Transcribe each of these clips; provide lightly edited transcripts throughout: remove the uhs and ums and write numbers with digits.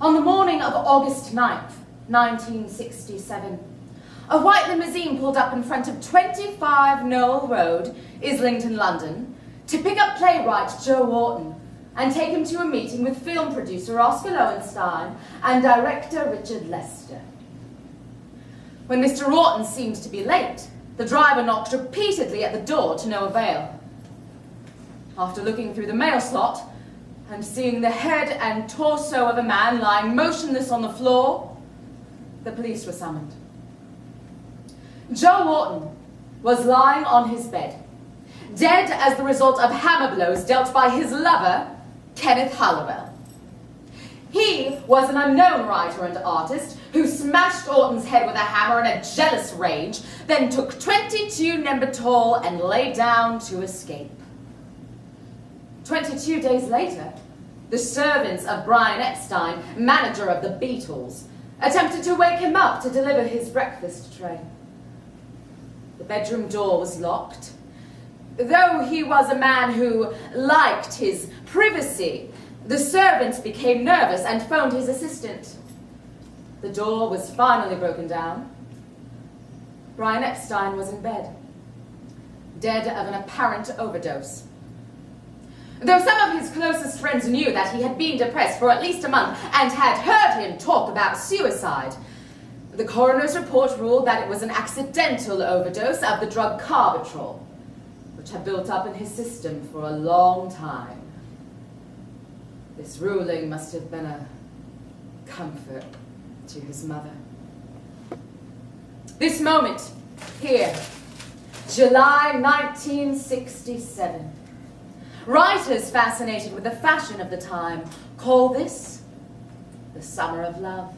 On the morning of August 9th, 1967, a white limousine pulled up in front of 25 Knoll Road, Islington, London, to pick up playwright Joe Orton and take him to a meeting with film producer Oscar Lowenstein and director Richard Lester. When Mr. Orton seemed to be late, the driver knocked repeatedly at the door to no avail. After looking through the mail slot and seeing the head and torso of a man lying motionless on the floor, the police were summoned. Joe Orton was lying on his bed, dead as the result of hammer blows dealt by his lover, Kenneth Halliwell. He was an unknown writer and artist who smashed Orton's head with a hammer in a jealous rage, then took 22 Nembutal and lay down to escape. 22 days later, the servants of Brian Epstein, manager of the Beatles, attempted to wake him up to deliver his breakfast tray. The bedroom door was locked. Though he was a man who liked his privacy, the servants became nervous and phoned his assistant. The door was finally broken down. Brian Epstein was in bed, dead of an apparent overdose. Though some of his closest friends knew that he had been depressed for at least a month and had heard him talk about suicide, the coroner's report ruled that it was an accidental overdose of the drug carbitrol, which had built up in his system for a long time. This ruling must have been a comfort to his mother. This moment, here, July 1967. Writers fascinated with the fashion of the time call this the summer of love.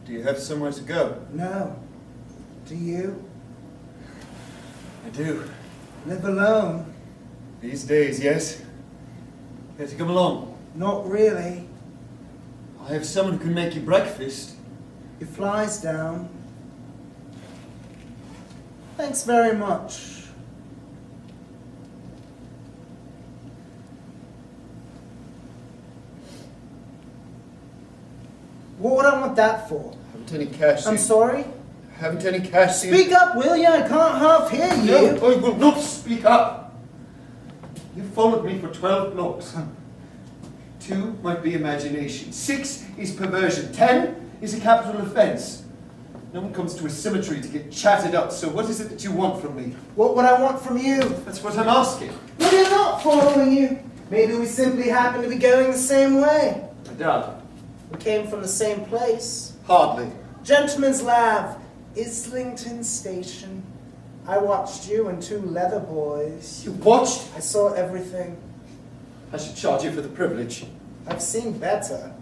Do you have somewhere to go? No. Do you? I do. Live alone? These days, yes. Care to come along? Not really. I have someone who can make you breakfast. He flies down. Thanks very much. What would I want that for? Haven't any cash. I'm sorry? Haven't any cash. Speak up, will you? I can't half hear you. No, I will not speak up. You followed me for 12 blocks. 2 might be imagination. 6 is perversion. 10 is a capital offence. No one comes to a cemetery to get chatted up, so what is it that you want from me? What would I want from you? That's what I'm asking. Maybe I'm not following you. Maybe we simply happen to be going the same way. I doubt it. We came from the same place. Hardly. Gentleman's Lab, Islington Station. I watched you and 2 leather boys. You watched? I saw everything. I should charge you for the privilege. I've seen better.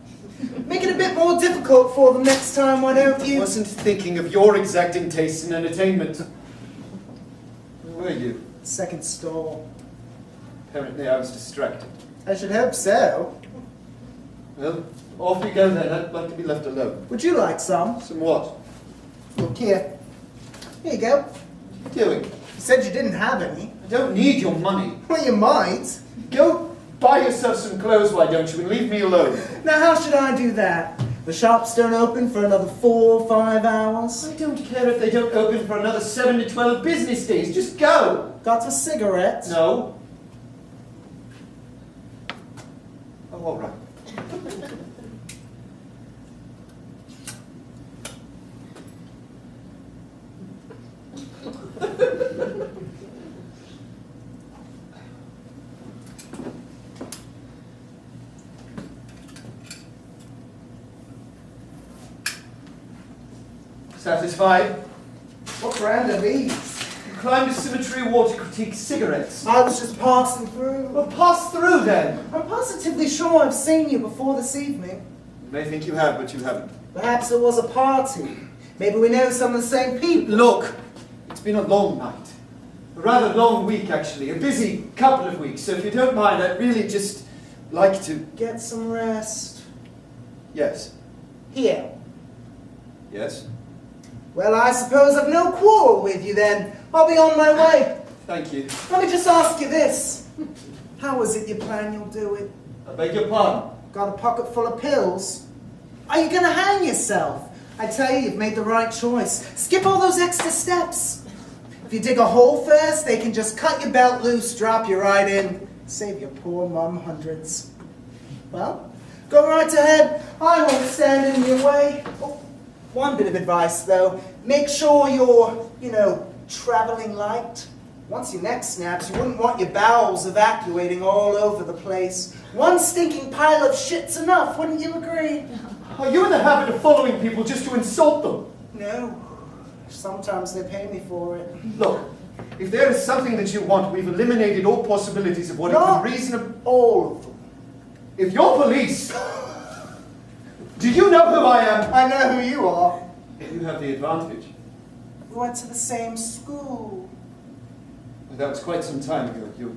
Make it a bit more difficult for them next time, why don't you? I wasn't thinking of your exacting tastes in entertainment. Where were you? Second stall. Apparently I was distracted. I should hope so. Well, off you go then. I'd like to be left alone. Would you like some? Some what? Look here. Here you go. What are you doing? You said you didn't have any. I don't need your money. Well, you might. Go buy yourself some clothes, why don't you, and leave me alone. Now, how should I do that? The shops don't open for another 4 or 5 hours. I don't care if they don't open for another 7 to 12 business days. Just go. Got a cigarette? No. Oh, all right. Satisfied? What brand are these? You climbed a cemetery wall to critique cigarettes. I was just passing through. Well, pass through then. I'm positively sure I've seen you before this evening. You may think you have, but you haven't. Perhaps it was a party. Maybe we know some of the same people. Look, it's been a long night. A rather long week, actually. A busy couple of weeks. So if you don't mind, I'd really just like to... Get some rest. Yes. Here. Yes? Well, I suppose I've no quarrel with you then. I'll be on my way. Thank you. Let me just ask you this. How is it you plan you'll do it? I beg your pardon. Got a pocket full of pills? Are you going to hang yourself? I tell you, you've made the right choice. Skip all those extra steps. If you dig a hole first, they can just cut your belt loose, drop you right in. Save your poor mum hundreds. Well, go right ahead. I won't stand in your way. Oh, one bit of advice, though. Make sure you're, traveling light. Once your neck snaps, you wouldn't want your bowels evacuating all over the place. One stinking pile of shit's enough, wouldn't you agree? Are you in the habit of following people just to insult them? No. Sometimes they pay me for it. Look, if there is something that you want, we've eliminated all possibilities of what Not it could reasonably... all of them. If you're police... Do you know who I am? I know who you are. You have the advantage. We went to the same school. Well, that was quite some time ago. You're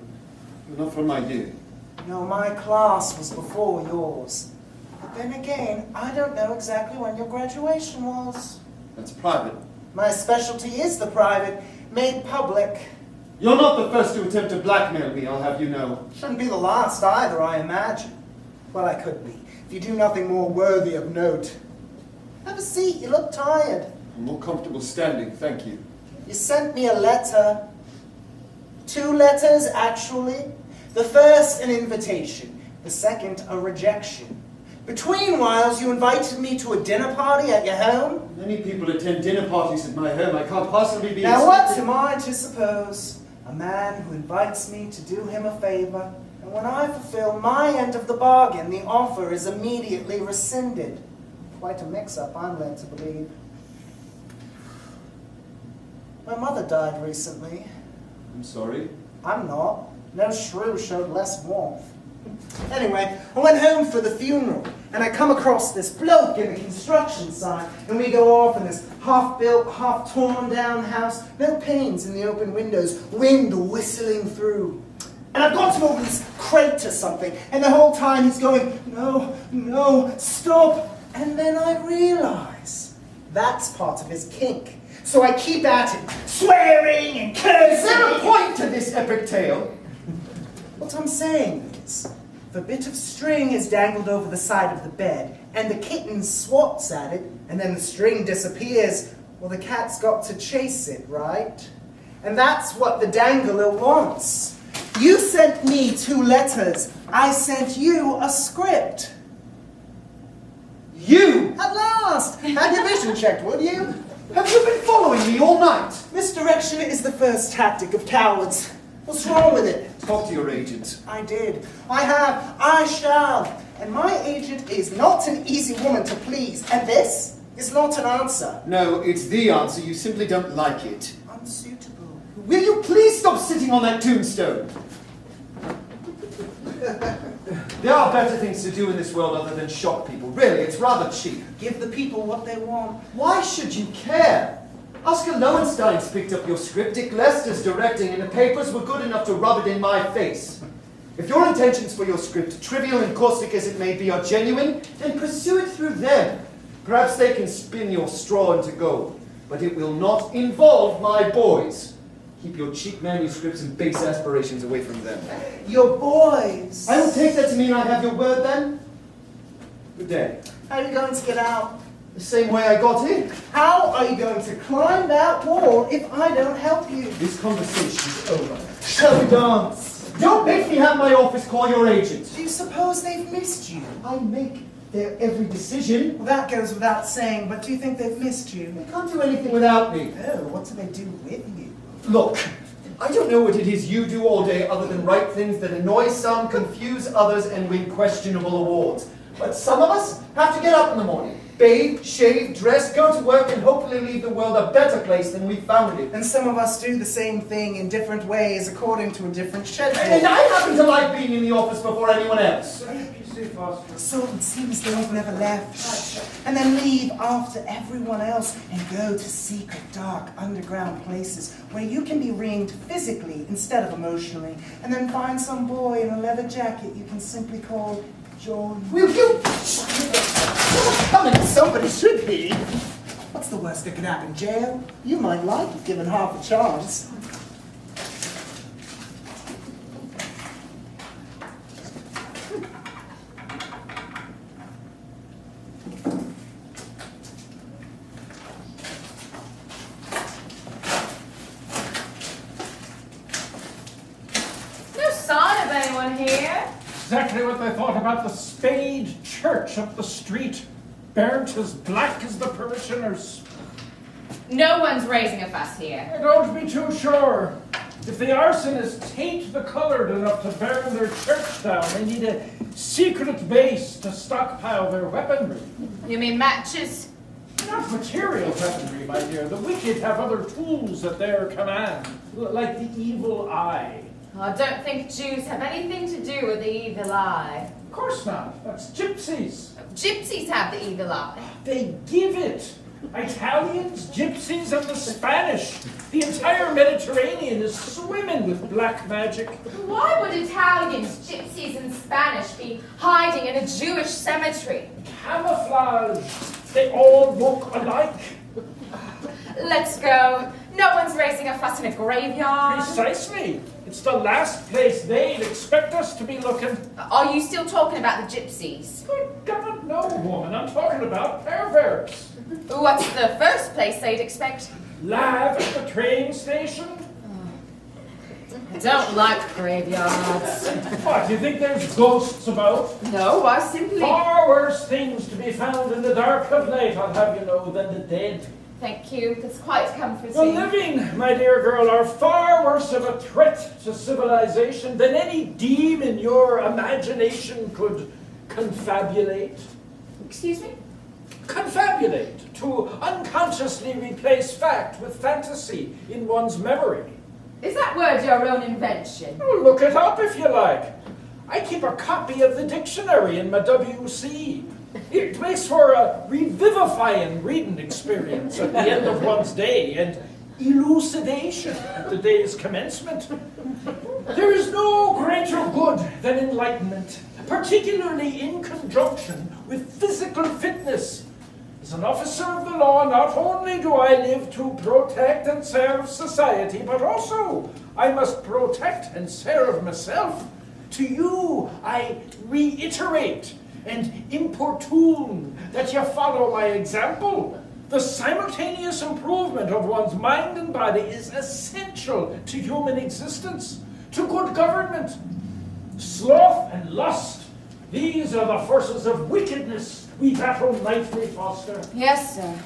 not from my year. No, my class was before yours. But then again, I don't know exactly when your graduation was. That's private. My specialty is the private, made public. You're not the first to attempt to blackmail me, I'll have you know. Shouldn't be the last either, I imagine. Well, I could be, if you do nothing more worthy of note. Have a seat, you look tired. I'm more comfortable standing, thank you. You sent me a letter. 2 letters, actually. The first, an invitation. The second, a rejection. Between whiles, you invited me to a dinner party at your home. Many people attend dinner parties at my home. I can't possibly be Now what expected- am I to suppose? A man who invites me to do him a favor, and when I fulfill my end of the bargain, the offer is immediately rescinded. Quite a mix-up, I'm led to believe. My mother died recently. I'm sorry. I'm not. No shrew showed less warmth. Anyway, I went home for the funeral, and I come across this bloke in a construction site, and we go off in this half-built, half-torn-down house, no panes in the open windows, wind whistling through. And I've got him over this crate or something, and the whole time he's going, no, no, stop. And then I realise that's part of his kink. So I keep at him, swearing and cursing. Is there a point to this epic tale? What I'm saying is, if a bit of string is dangled over the side of the bed, and the kitten swats at it, and then the string disappears, well, the cat's got to chase it, right? And that's what the dangler wants. You sent me 2 letters. I sent you a script. You! At last! Have your vision checked, would you? Have you been following me all night? Misdirection is the first tactic of cowards. What's wrong with it? Talk to your agent. I did. I have. I shall. And my agent is not an easy woman to please. And this is not an answer. No, it's the answer. You simply don't like it. Unsuitable. Will you please stop sitting on that tombstone? There are better things to do in this world other than shock people. Really, it's rather cheap. Give the people what they want. Why should you care? Oscar Lowenstein's picked up your script, Dick Lester's directing, and the papers were good enough to rub it in my face. If your intentions for your script, trivial and caustic as it may be, are genuine, then pursue it through them. Perhaps they can spin your straw into gold, but it will not involve my boys. Keep your cheap manuscripts and base aspirations away from them. Your boys. I will take that to mean I have your word then. Good day. How are you going to get out? The same way I got in. How are you going to climb that wall if I don't help you? This conversation's over. Shall we dance? Don't make me have my office call your agent. Do you suppose they've missed you? I make their every decision. Well, that goes without saying, but do you think they've missed you? They can't do anything without me. Oh, what do they do with you? Look, I don't know what it is you do all day other than write things that annoy some, confuse others, and win questionable awards. But some of us have to get up in the morning, bathe, shave, dress, go to work, and hopefully leave the world a better place than we found it. And some of us do the same thing in different ways according to a different schedule. And I happen to like being in the office before anyone else. So it seems they've never left. And then leave after everyone else and go to secret, dark, underground places where you can be ringed physically instead of emotionally. And then find some boy in a leather jacket you can simply call John. Will you? Come on, somebody should be. What's the worst that could happen? Jail? You might like it given half a chance. No sign of anyone here. Exactly what they thought about the Spade Church up the street. Burnt as black as the parishioners. No one's raising a fuss here. Don't be too sure. If the arsonists hate the coloured enough to burn their church down, they need a secret base to stockpile their weaponry. You mean matches? Not material weaponry, my dear. The wicked have other tools at their command, like the evil eye. I don't think Jews have anything to do with the evil eye. Of course not. That's gypsies. Gypsies have the evil eye. They give it. Italians, gypsies, and the Spanish. The entire Mediterranean is swimming with black magic. Why would Italians, gypsies, and Spanish be hiding in a Jewish cemetery? Camouflage. They all look alike. Let's go. No one's raising a fuss in a graveyard. Precisely. It's the last place they'd expect us to be looking. Are you still talking about the gypsies? Good God, no, woman. I'm talking about perverts. What's the first place they'd expect? Live at the train station. I don't like graveyards. What, you think there's ghosts about? No, I simply... Far worse things to be found in the dark of night, I'll have you know, than the dead. Thank you, that's quite comforting. The living, my dear girl, are far worse of a threat to civilization than any demon your imagination could confabulate. Excuse me? Confabulate, to unconsciously replace fact with fantasy in one's memory. Is that word your own invention? Oh, look it up if you like. I keep a copy of the dictionary in my WC. It makes for a revivifying reading experience at the end of one's day and elucidation at the day's commencement. There is no greater good than enlightenment, particularly in conjunction with physical fitness. As an officer of the law, not only do I live to protect and serve society, but also I must protect and serve myself. To you, I reiterate and importune that you follow my example. The simultaneous improvement of one's mind and body is essential to human existence, to good government. Sloth and lust, these are the forces of wickedness we battle nightly, Foster. Yes, sir.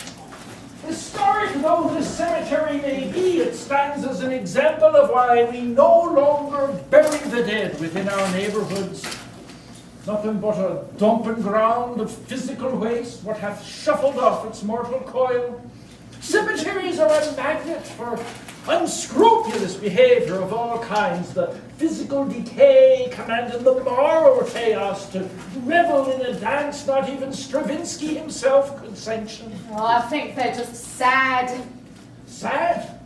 Historic though this cemetery may be, it stands as an example of why we no longer bury the dead within our neighborhoods. Nothing but a dumping ground of physical waste, what hath shuffled off its mortal coil. Cemeteries are a magnet for unscrupulous behavior of all kinds, the physical decay commanding the moral chaos to revel in a dance not even Stravinsky himself could sanction. Oh, I think they're just sad. Sad?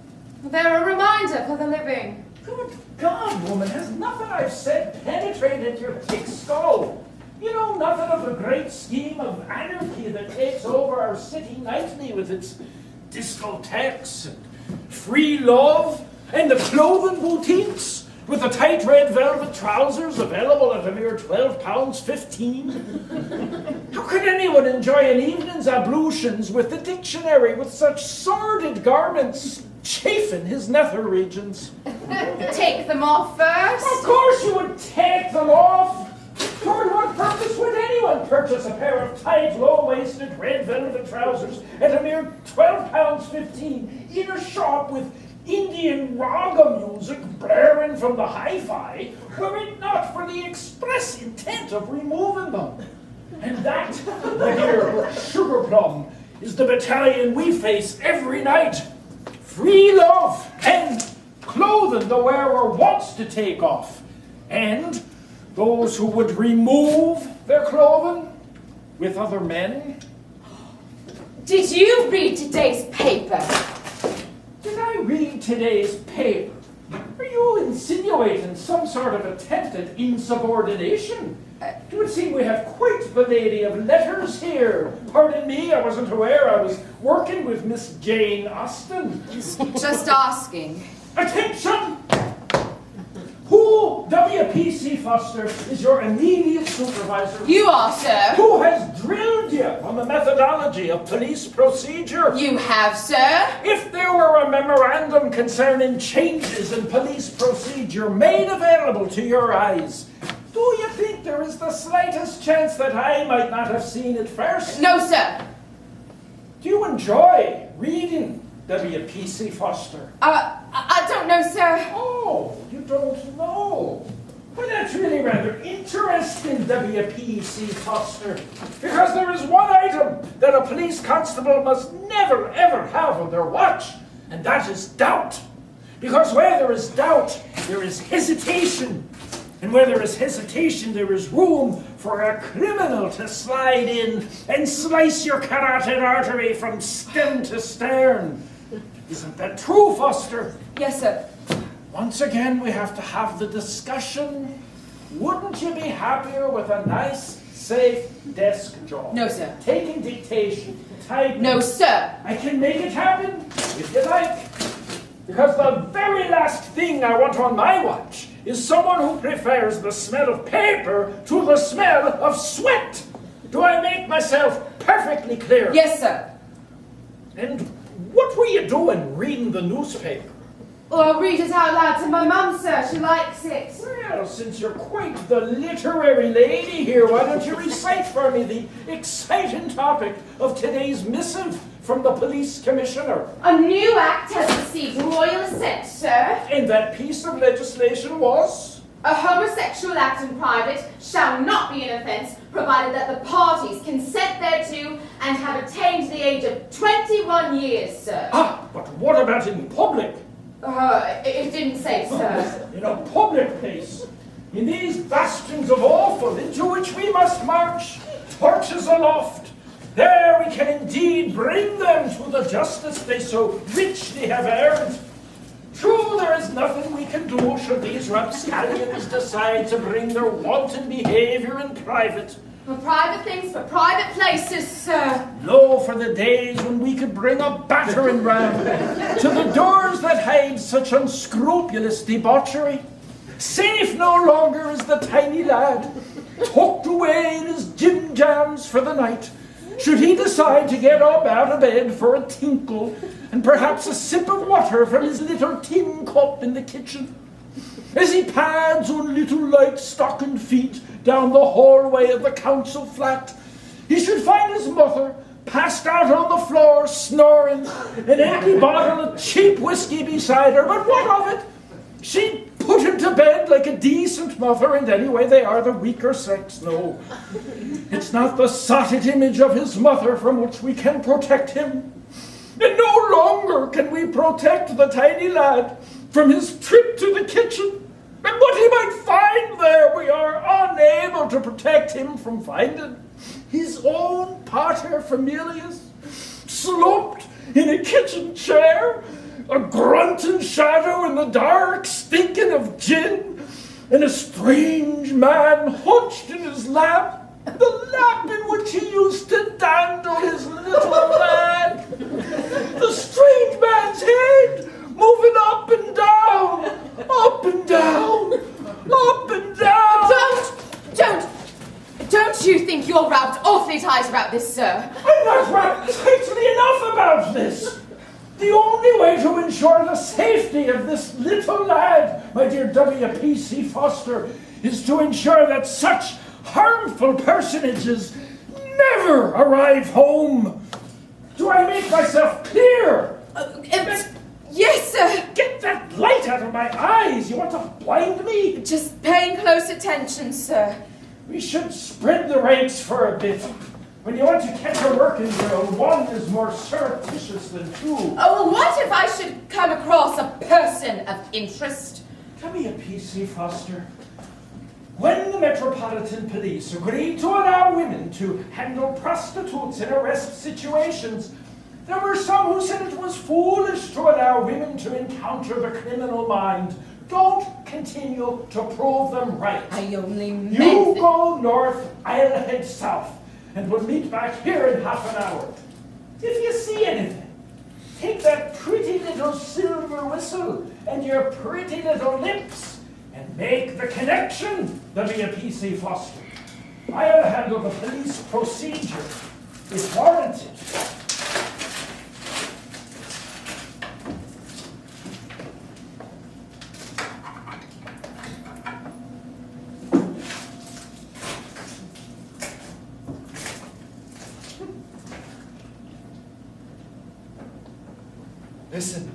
They're a reminder for the living. Good God, woman, has nothing I've said penetrated your thick skull? You know nothing of the great scheme of anarchy that takes over our city nightly with its discotheques and free love and the clothing boutiques with the tight red velvet trousers available at a mere £12.15. How could anyone enjoy an evening's ablutions with the dictionary with such sordid garments chafing his nether regions? Take them off first. Of course you would take them off. For what purpose would anyone purchase a pair of tight, low-waisted, red velvet trousers at a mere £12.15 in a shop with Indian raga music blaring from the hi-fi, were it not for the express intent of removing them? And that, my dear Sugar Plum, is the battalion we face every night. Free love and clothing the wearer wants to take off, and those who would remove their clothing with other men. Did you read today's paper? Did I read today's paper? Are you insinuating some sort of attempt at insubordination? It would seem we have quite the lady of letters here. Pardon me, I wasn't aware I was working with Miss Jane Austen. Just asking. Attention! Who, WPC Foster, is your immediate supervisor? You are, sir. Who has drilled you on the methodology of police procedure? You have, sir. If there were a memorandum concerning changes in police procedure made available to your eyes, do you think there is the slightest chance that I might not have seen it first? No, sir. Do you enjoy reading WPC Foster? I don't know, sir. Oh, you don't know. Well, that's really rather interesting, WPC Foster, because there is one item that a police constable must never, ever have on their watch, and that is doubt. Because where there is doubt, there is hesitation. And where there is hesitation, there is room for a criminal to slide in and slice your carotid artery from stem to stern. Isn't that true, Foster? Yes, sir. Once again, we have to have the discussion. Wouldn't you be happier with a nice, safe desk job? No, sir. Taking dictation, typing. No, sir. I can make it happen, if you like. Because the very last thing I want on my watch is someone who prefers the smell of paper to the smell of sweat. Do I make myself perfectly clear? Yes, sir. And what were you doing reading the newspaper? Well, I'll read it out loud to my mum, sir. She likes it. Well, since you're quite the literary lady here, why don't you recite for me the exciting topic of today's missive from the police commissioner? A new act has received royal assent, sir. And that piece of legislation was? A homosexual act in private shall not be an offence, provided that the parties consent thereto and have attained the age of 21 years, sir. Ah, but what about in public? It didn't say, sir. In a public place, in these bastions of awful into which we must march, torches aloft. There we can indeed bring them to the justice they so richly have earned. True, there is nothing we can do should these rapscallions decide to bring their wanton behaviour in private. For private things, for private places, sir. Lo, for the days when we could bring a battering ram to the doors that hide such unscrupulous debauchery. Safe no longer is the tiny lad, tucked away in his gym jams for the night. Should he decide to get up out of bed for a tinkle and perhaps a sip of water from his little tin cup in the kitchen, as he pads on little light stockinged feet down the hallway of the council flat, he should find his mother passed out on the floor snoring, an empty bottle of cheap whiskey beside her. But what of it? She'd put him to bed like a decent mother, and anyway they are the weaker sex. No, it's not the sotted image of his mother from which we can protect him. And no longer can we protect the tiny lad from his trip to the kitchen. And what he might find there, we are unable to protect him from finding. His own paterfamilias, slumped in a kitchen chair, a grunting shadow in the dark, stinking of gin, and a strange man hunched in his lap, the lap in which he used to dandle his little lad. The strange man's head moving up and down, up and down, up and down. Don't you think you're wrapped awfully tight about this, sir? I'm not wrapped tightly enough about this. The only way to ensure the safety of this little lad, my dear W.P.C. Foster, is to ensure that such harmful personages never arrive home. Do I make myself clear? Yes, sir. Get that light out of my eyes. You want to blind me? Just paying close attention, sir. We should spread the ranks for a bit. When you want to catch a working girl, one is more surreptitious than two. Oh, well, what if I should come across a person of interest? Tell me a P.C. Foster. When the Metropolitan Police agreed to allow women to handle prostitutes in arrest situations, there were some who said it was foolish to allow women to encounter the criminal mind. Don't continue to prove them right. I only meant You go north, I'll head south, and we'll meet back here in half an hour. If you see anything, take that pretty little silver whistle and your pretty little lips and make the connection, W.P.C. Foster. I'll handle the police procedure if warranted. Listen.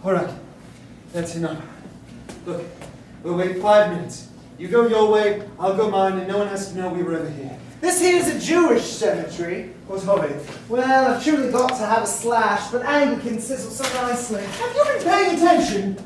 All right, that's enough. Look, we'll wait 5 minutes. You go your way, I'll go mine, and no one has to know we were ever here. This here's a Jewish cemetery. What's of it? Well, I've truly got to have a slash, but Anglican sizzle so nicely. Have you been paying attention?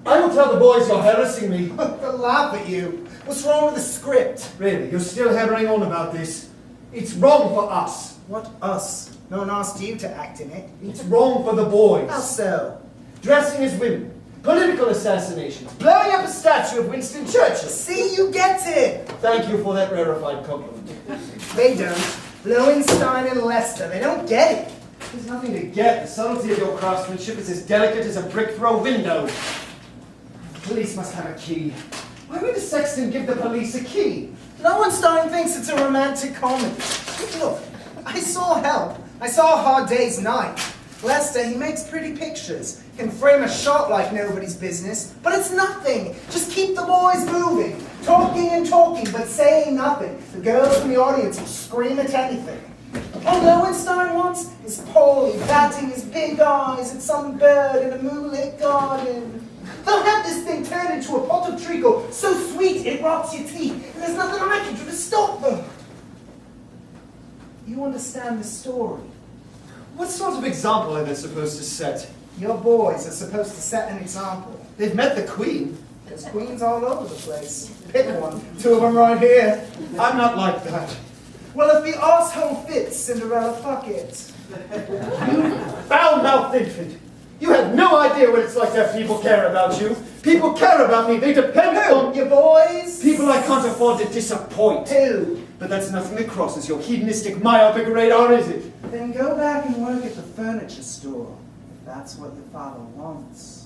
I will tell the boys you're harassing me. They'll laugh at you. What's wrong with the script? Really, you're still hammering on about this? It's wrong for us. What us? No one asked you to act in it. It's wrong for the boys. How so? Dressing as women, political assassinations, blowing up a statue of Winston Churchill. See, you get it. Thank you for that rarefied compliment. They don't. Lowenstein and Lester, they don't get it. There's nothing to get. The subtlety of your craftsmanship is as delicate as a brick through a window. The police must have a key. Why would the sexton give the police a key? Lowenstein thinks it's a romantic comedy. Look, I saw Help. I saw A Hard Day's Night. Lester, he makes pretty pictures. Can frame a shot like nobody's business. But it's nothing. Just keep the boys moving. Talking and talking, but saying nothing. The girls in the audience will scream at anything. All Lowenstein wants is Paulie batting his big eyes at some bird in a moonlit garden. They'll have this thing turned into a pot of treacle so sweet it rots your teeth, and there's nothing I can do to stop them. You understand the story. What sort of example are they supposed to set? Your boys are supposed to set an example. They've met the Queen. There's queens all over the place. Pick one. 2 of them right here. I'm not like that. Well, if the arsehole fits, Cinderella, fuck it. You foul-mouthed infant. You have no idea what it's like to have people care about you. People care about me. They depend on... Your boys? People I can't afford to disappoint. Who? But that's nothing that crosses your hedonistic, myopic radar, is it? Then go back and work at the furniture store, if that's what your father wants.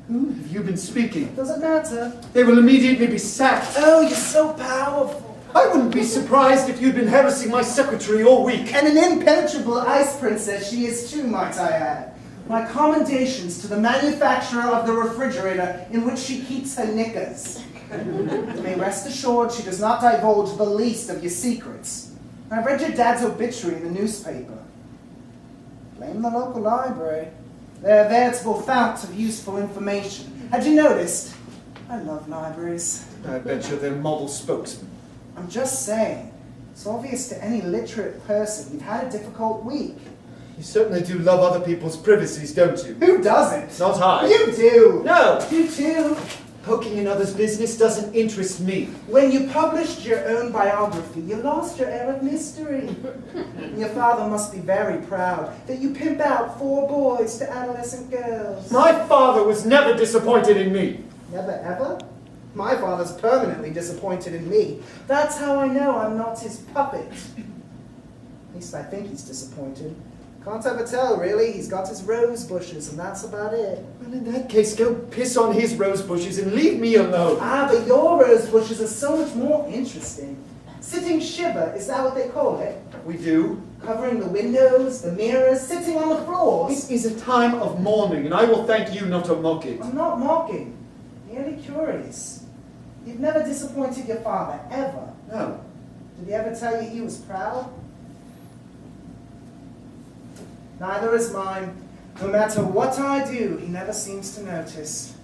Who have you been speaking? Doesn't matter. They will immediately be sacked. Oh, you're so powerful. I wouldn't be surprised if you'd been harassing my secretary all week. And an impenetrable ice princess she is too, might I add. My commendations to the manufacturer of the refrigerator in which she keeps her knickers. You may rest assured she does not divulge the least of your secrets. I read your dad's obituary in the newspaper. Blame the local library. They're a veritable fount of useful information. Had you noticed? I love libraries. I bet you're their model spokesman. I'm just saying. It's obvious to any literate person you've had a difficult week. You certainly do love other people's privacies, don't you? Who doesn't? Not I. You do. No. You too. Poking in others' business doesn't interest me. When you published your own biography, you lost your air of mystery. Your father must be very proud that you pimp out 4 boys to adolescent girls. My father was never disappointed in me. Never ever? My father's permanently disappointed in me. That's how I know I'm not his puppet. At least I think he's disappointed. Can't ever tell, really. He's got his rose bushes, and that's about it. Well, in that case, go piss on his rose bushes and leave me alone. Ah, but your rose bushes are so much more interesting. Sitting shiva, is that what they call it? We do. Covering the windows, the mirrors, sitting on the floors. It is a time of mourning, and I will thank you not to mock it. I'm not mocking. Merely curious. You've never disappointed your father, ever. No. Did he ever tell you he was proud? Neither is mine. No matter what I do, he never seems to notice.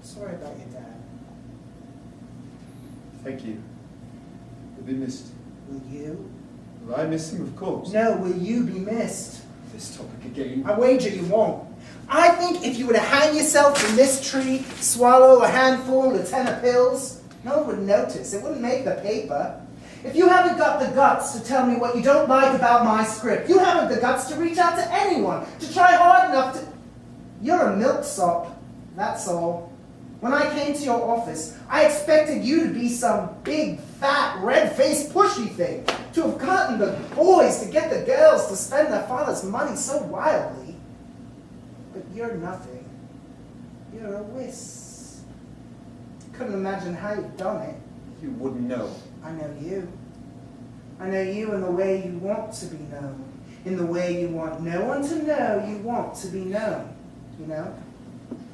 Sorry about your dad. Thank you. You'll be missed. Will you? Will I miss him? Of course. No, will you be missed? This topic again. I wager you won't. I think if you were to hang yourself from this tree, swallow a handful of 10 pills, no one would notice. It wouldn't make the paper. If you haven't got the guts to tell me what you don't like about my script, you haven't the guts to reach out to anyone, to try hard enough to... You're a milksop, that's all. When I came to your office, I expected you to be some big, fat, red-faced, pushy thing, to have gotten the boys to get the girls to spend their father's money so wildly. But you're nothing. You're a whiz. Couldn't imagine how you've done it. You wouldn't know. I know you. I know you in the way you want to be known. In the way you want no one to know you want to be known. You know?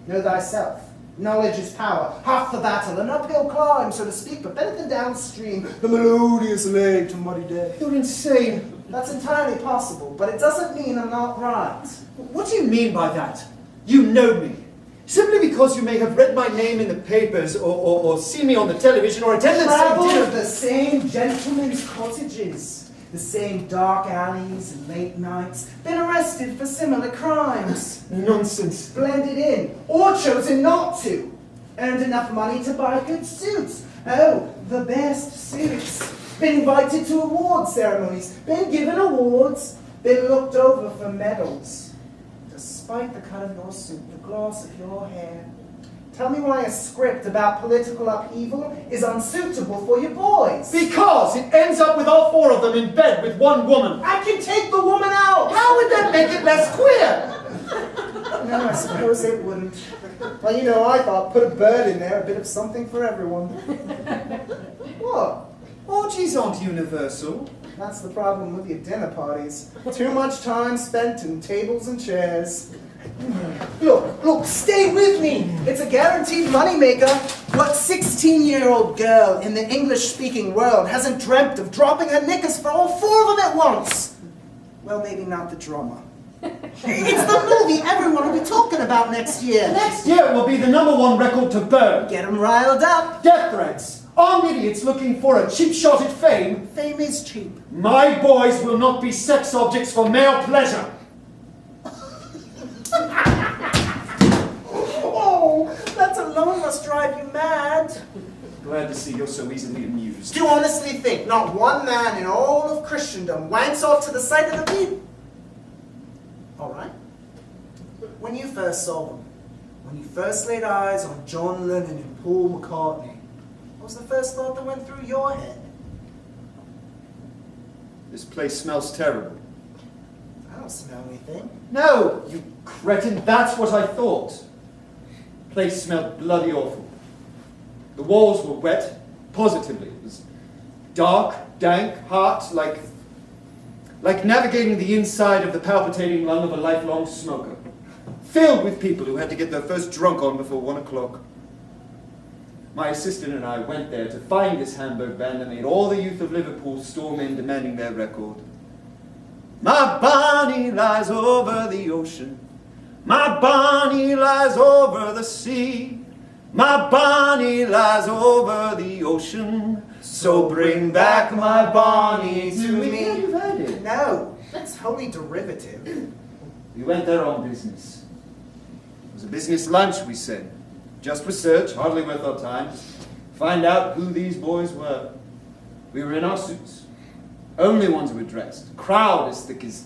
Know thyself. Knowledge is power. Half the battle. An uphill climb, so to speak, but better than downstream. The melodious lake to muddy day. You're insane. That's entirely possible, but it doesn't mean I'm not right. What do you mean by that? You know me. Simply because you may have read my name in the papers or seen me on the television or attended some Traveled dinner. the same gentlemen's cottages, the same dark alleys and late nights, been arrested for similar crimes. Nonsense. Blended in, or chosen not to. Earned enough money to buy good suits. Oh, the best suits. Been invited to award ceremonies, been given awards, been looked over for medals. Despite the cut of your suit, the gloss of your hair. Tell me why a script about political upheaval is unsuitable for your boys. Because it ends up with all 4 of them in bed with one woman. I can take the woman out! How would that make it less queer? No, I suppose it wouldn't. Well, you know, I thought put a bird in there, a bit of something for everyone. What? Orgies aren't universal. That's the problem with your dinner parties. Too much time spent in tables and chairs. Look, stay with me. It's a guaranteed moneymaker. What 16-year-old girl in the English-speaking world hasn't dreamt of dropping her knickers for all 4 of them at once? Well, maybe not the drummer. It's the movie everyone will be talking about next year. Next year will be the #1 record to burn. Get them riled up. Death threats. Armed idiots looking for a cheap shot at fame. Fame is cheap. My boys will not be sex objects for male pleasure. Oh, alone must drive you mad. Glad to see you're so easily amused. Do you honestly think not one man in all of Christendom wanks off to the sight of the view? All right. When you first saw them, when you first laid eyes on John Lennon and Paul McCartney, what was the first thought that went through your head? This place smells terrible. I don't smell anything. No, you cretin, that's what I thought. The place smelled bloody awful. The walls were wet, positively. It was dark, dank, hot, like navigating the inside of the palpitating lung of a lifelong smoker. Filled with people who had to get their first drunk on before 1 o'clock. My assistant and I went there to find this Hamburg band and made all the youth of Liverpool storm in demanding their record. My Bonnie lies over the ocean. My Bonnie lies over the sea. My Bonnie lies over the ocean. So bring back my Bonnie to me. Yeah, you've heard it. No, it's wholly derivative. We went there on business. It was a business lunch, we said. Just research, hardly worth our time. Find out who these boys were. We were in our suits. Only ones who were dressed. Crowd as thick as...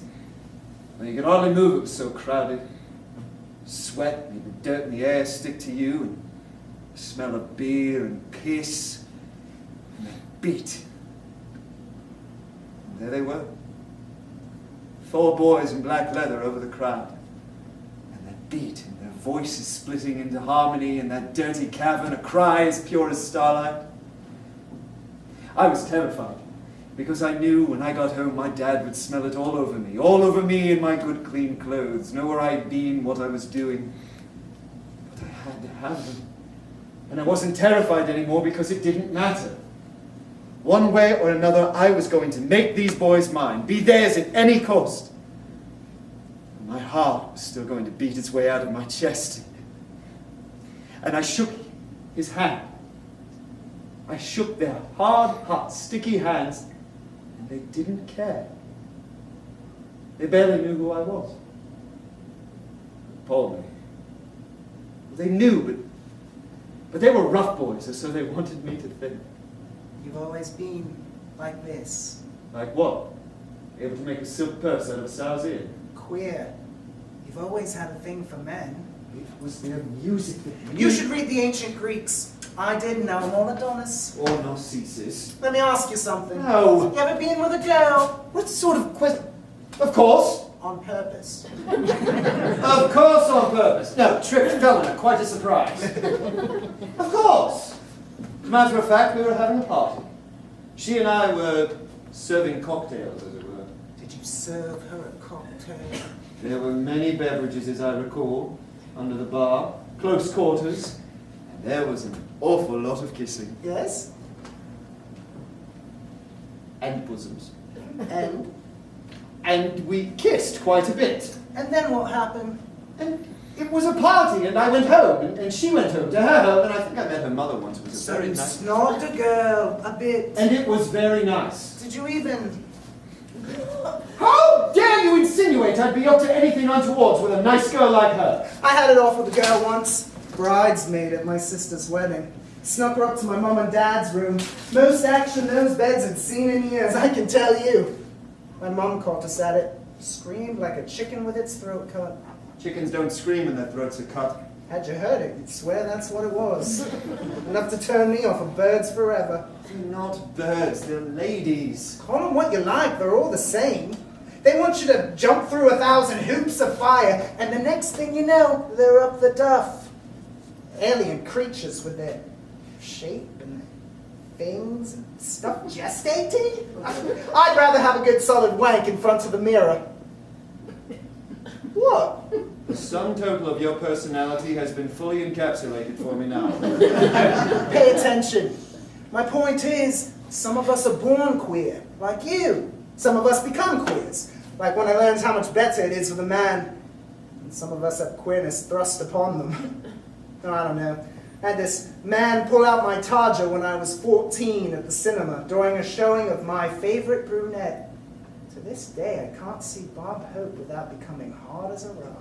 Well, you could hardly move, it was so crowded. Sweat made the dirt in the air stick to you, and the smell of beer and piss, and they beat. And there they were. 4 boys in black leather over the crowd. And they beat, and their voices splitting into harmony in that dirty cavern, a cry as pure as starlight. I was terrified, because I knew when I got home my dad would smell it all over me in my good clean clothes, know where I'd been, what I was doing. But I had to have them. And I wasn't terrified anymore because it didn't matter. One way or another, I was going to make these boys mine, be theirs at any cost. And my heart was still going to beat its way out of my chest. And I shook his hand. I shook their hard, hot, sticky hands, and they didn't care. They barely knew who I was. Paul knew. They knew, but they were rough boys, or so they wanted me to think. You've always been like this. Like what? Able to make a silk purse out of a sow's ear? Queer. You've always had a thing for men. It was their music that You should read the ancient Greeks. I did know more Adonis. Or Narcissus. Let me ask you something. No. You ever been with a girl? What sort of question? Of course. On purpose. Of course on purpose. No, tripped, fell in it, quite a surprise. Of course. As a matter of fact, we were having a party. She and I were serving cocktails, as it were. Did you serve her a cocktail? There were many beverages, as I recall, under the bar, close quarters, and there was an awful lot of kissing. Yes? And bosoms. And? And we kissed quite a bit. And then what happened? And it was a party, and I went home, and she went home to her home, and I think I met her mother once. It was a So very you nice... snogged a girl a bit. And it was very nice. Did you even... How dare you insinuate I'd be up to anything untoward with a nice girl like her? I had it off with a girl once. Bridesmaid at my sister's wedding. Snuck her up to my mom and dad's room. Most action those beds had seen in years, I can tell you. My mom caught us at it. Screamed like a chicken with its throat cut. Chickens don't scream when their throats are cut. Had you heard it, you'd swear that's what it was. Enough to turn me off of birds forever. They're not birds, they're ladies. Call them what you like, they're all the same. They want you to jump through 1,000 hoops of fire, and the next thing you know, they're up the duff. Alien creatures with their shape and things and stuff gestating. I'd rather have a good solid wank in front of the mirror. What? The sum total of your personality has been fully encapsulated for me now. Pay attention. My point is, some of us are born queer, like you. Some of us become queers, like when I learned how much better it is with a man. And some of us have queerness thrust upon them. No, I don't know. I had this man pull out my Taja when I was 14 at the cinema during a showing of My Favorite Brunette. To this day, I can't see Bob Hope without becoming hard as a rock.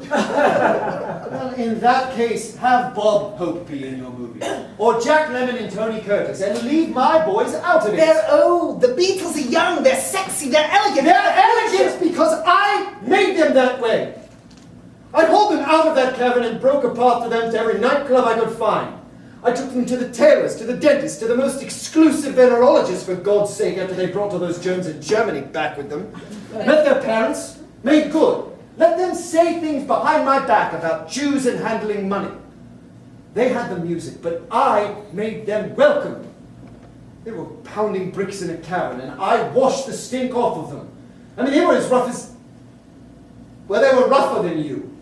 Well, in that case, have Bob Hope be in your movie. Or Jack Lemmon and Tony Curtis, and leave my boys out of it. They're old. The Beatles are young. They're sexy. They're elegant. They're elegant because I made them that way. I hauled them out of that cavern and broke a path to them to every nightclub I could find. I took them to the tailors, to the dentist, to the most exclusive venerologists, for God's sake, after they brought all those germs in Germany back with them. Met their parents, made good. Let them say things behind my back about Jews and handling money. They had the music, but I made them welcome. They were pounding bricks in a cavern, and I washed the stink off of them. I mean, they were as rough as... Well, they were rougher than you.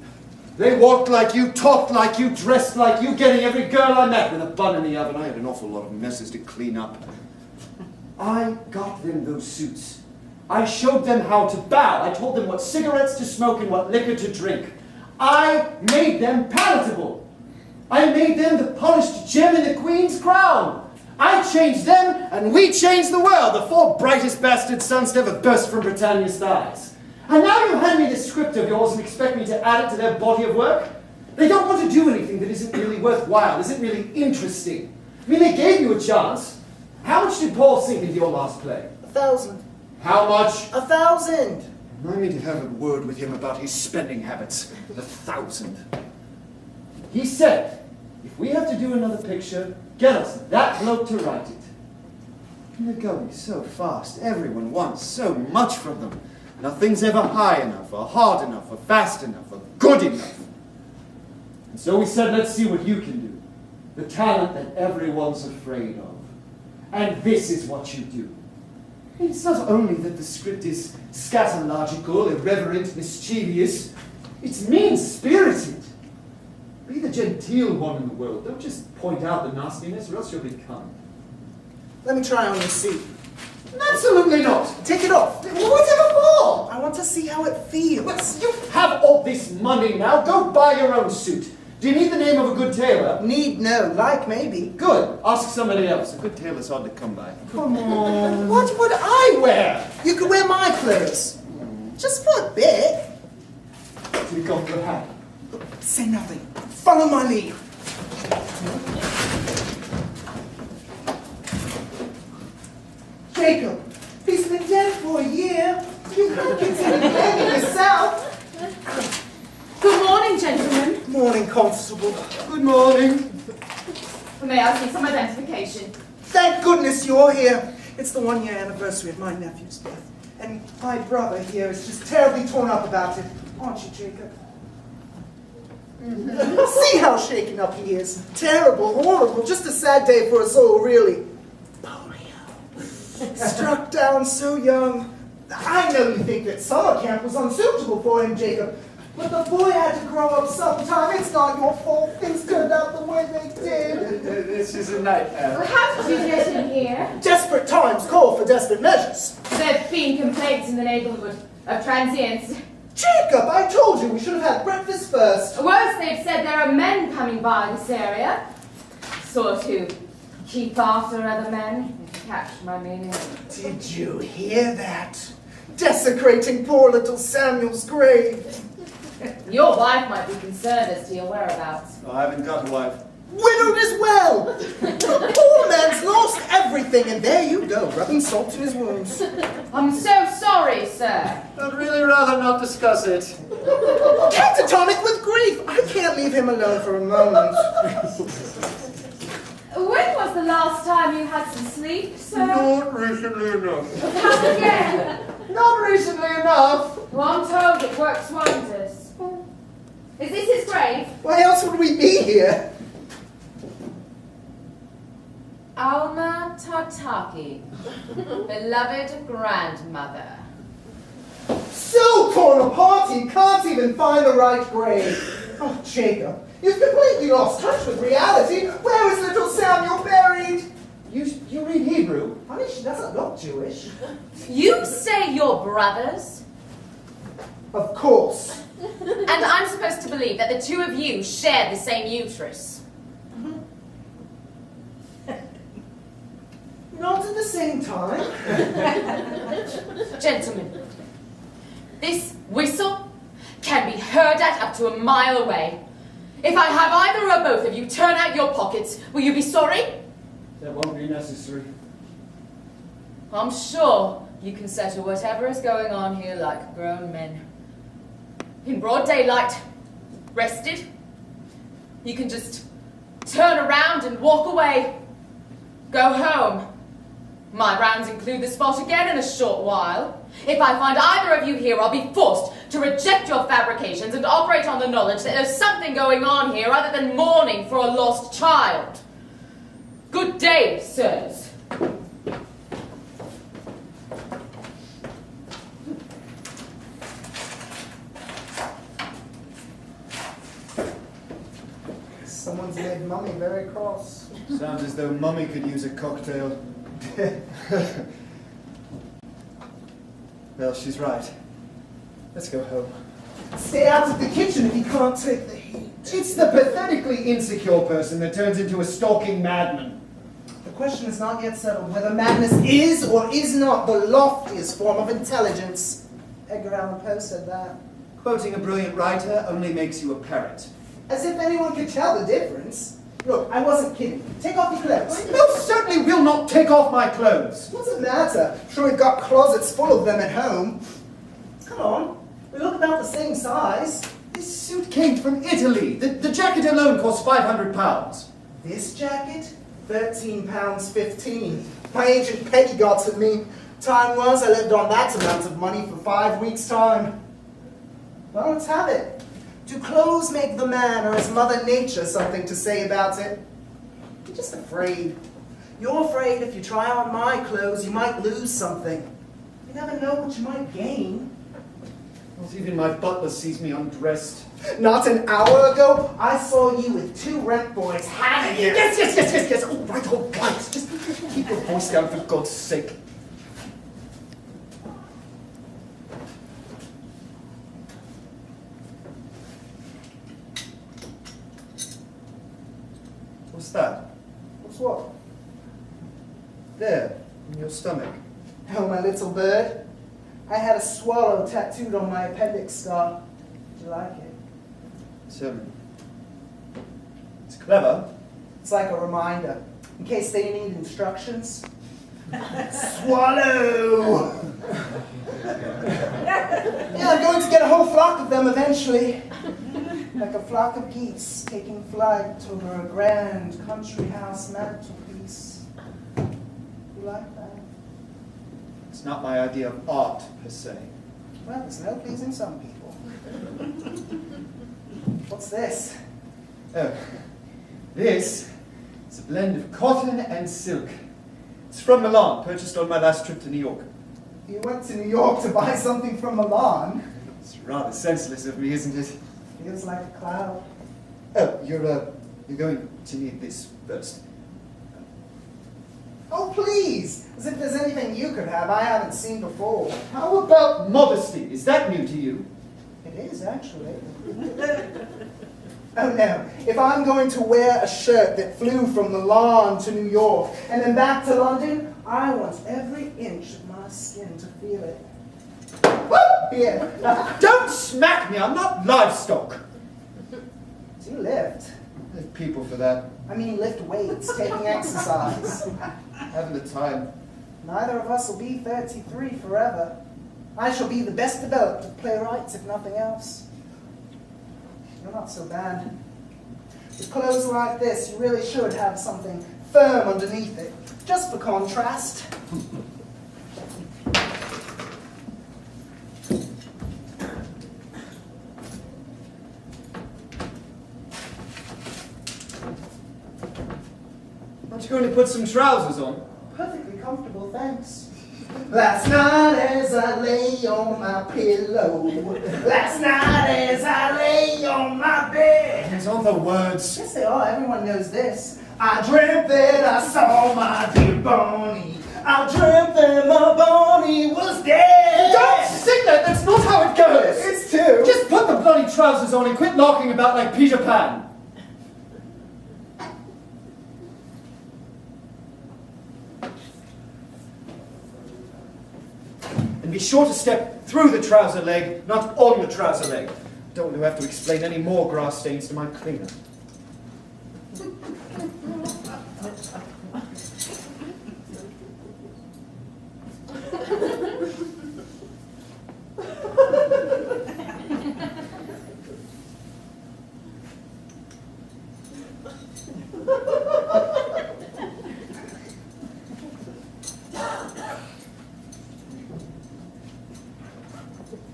They walked like you, talked like you, dressed like you, getting every girl I met with a bun in the oven. I had an awful lot of messes to clean up. I got them those suits. I showed them how to bow. I told them what cigarettes to smoke and what liquor to drink. I made them palatable. I made them the polished gem in the Queen's crown. I changed them, and we changed the world, the four brightest bastard sons to ever burst from Britannia's thighs. And now you hand me this script of yours and expect me to add it to their body of work? They don't want to do anything that isn't really worthwhile, isn't really interesting. I mean, they gave you a chance. How much did Paul sink into your last play? 1,000. How much? 1,000. I need to have a word with him about his spending habits. 1,000. He said, if we have to do another picture, get us that bloke to write it. And they're going so fast. Everyone wants so much from them. Nothing's ever high enough, or hard enough, or fast enough, or good enough. And so we said, let's see what you can do. The talent that everyone's afraid of. And this is what you do. It's not only that the script is scatological, irreverent, mischievous. It's mean-spirited. Be the genteel one in the world. Don't just point out the nastiness, or else you'll become. Let me try on your suit. Absolutely not. Take it off. Whatever for? I want to see how it feels. But you have all this money now. Go buy your own suit. Do you need the name of a good tailor? Need no, like maybe. Good. Ask somebody else. A good tailor's hard to come by. Come on. What would I wear? You could wear my clothes. Just for a bit. Take off your hat. Say nothing. Follow my lead. Jacob, he's been dead for a year. You can't consider blaming yourself. Good morning, gentlemen. Morning, Constable. Good morning. May I see some identification? Thank goodness you're here. It's the 1-year anniversary of my nephew's death. And my brother here is just terribly torn up about it. Aren't you, Jacob? See how shaken up he is. Terrible, horrible, just a sad day for us all, really. Struck down so young. I know you think that summer camp was unsuitable for him, Jacob. But the boy had to grow up sometime. It's not your fault things turned out the way they did. This is a nightmare. Well, how did you get in here? Desperate times call for desperate measures. There have been complaints in the neighborhood of transients. Jacob, I told you we should have had breakfast first. Worse, they've said there are men coming by this area. Sort who keep after other men, if you catch my meaning. Did you hear that? Desecrating poor little Samuel's grave. Your wife might be concerned as to your whereabouts. I haven't got a wife. Widowed as well. The poor man's lost everything, and there you go, rubbing salt in his wounds. I'm so sorry, sir. I'd really rather not discuss it. Catatonic with grief. I can't leave him alone for a moment. When was the last time you had some sleep, sir? Not recently enough. Come again. Not recently enough. Well, I'm told it works wonders. Is this his grave? Why else would we be here? Alma Tartaki, beloved grandmother. So torn apart he can't even find the right grave. Oh, Jacob, you've completely lost touch with reality. Where is little Samuel buried? You read Hebrew? Honey, she doesn't look Jewish. You say you're brothers? Of course. And I'm supposed to believe that the two of you share the same uterus? Not at the same time. Gentlemen, This whistle can be heard at up to a mile away. If I have either or both of you turn out your pockets, will you be sorry? That won't be necessary. I'm sure you can settle whatever is going on here like grown men. In broad daylight, rested, you can just turn around and walk away. Go home. My rounds include the spot again in a short while. If I find either of you here, I'll be forced to reject your fabrications and operate on the knowledge that there's something going on here other than mourning for a lost child. Good day, sirs. Someone's made Mummy very cross. Sounds as though Mummy could use a cocktail. Well, she's right. Let's go home. Stay out of the kitchen if you can't take the heat. It's the pathetically insecure person that turns into a stalking madman. The question is not yet settled whether madness is or is not the loftiest form of intelligence. Edgar Allan Poe said that. Quoting a brilliant writer only makes you a parrot. As if anyone could tell the difference. Look, I wasn't kidding. Take off your clothes. I most certainly will not take off my clothes. What's the matter? Sure, we've got closets full of them at home. Come on. We look about the same size. This suit came from Italy. The jacket alone cost £500. This jacket? £13.15. My agent Peggy got at me. Time was I lived on that amount of money for 5 weeks' time. Well, let's have it. Do clothes make the man, or has Mother Nature something to say about it? You're just afraid. You're afraid if you try on my clothes, you might lose something. You never know what you might gain. Not even my butler sees me undressed. Not an hour ago, I saw you with 2 rent boys having it. Yes. All right. Just keep your voice down for God's sake. What's that? What's what? There, in your stomach. Oh, my little bird. I had a swallow tattooed on my appendix scar. Did you like it? It's clever. It's like a reminder, in case they need instructions. Swallow! Yeah, I'm going to get a whole flock of them eventually. Like a flock of geese taking flight over a grand country house mantelpiece. You like that? It's not my idea of art, per se. Well, there's no pleasing some people. What's this? Oh, this is a blend of cotton and silk. It's from Milan, purchased on my last trip to New York. You went to New York to buy something from Milan? It's rather senseless of me, isn't it? Feels like a cloud. Oh, you're going to need this first. Oh, please! As if there's anything you could have I haven't seen before. How about modesty? Is that new to you? It is, actually. Oh, no. If I'm going to wear a shirt that flew from Milan to New York and then back to London, I want every inch of my skin to feel it. Woo! Here. Don't smack me! I'm not livestock! Do you lift? There's people for that. I mean lift weights, taking exercise. Haven't the time. Neither of us will be 33 forever. I shall be the best developed of playwrights, if nothing else. You're not so bad. With clothes like this, you really should have something firm underneath it, just for contrast. Aren't you going to put some trousers on? Perfectly comfortable, thanks. Last night as I lay on my pillow, last night as I lay on my bed. It's on the words. Yes, they are. Everyone knows this. I dreamt that I saw my dear Bonnie. I dreamt that my Bonnie was dead. Don't sing that! That's not how it goes! It's two. Just put the bloody trousers on and quit larking about like Peter Pan. And be sure to step through the trouser leg, not on the trouser leg. Don't want to have to explain any more grass stains to my cleaner.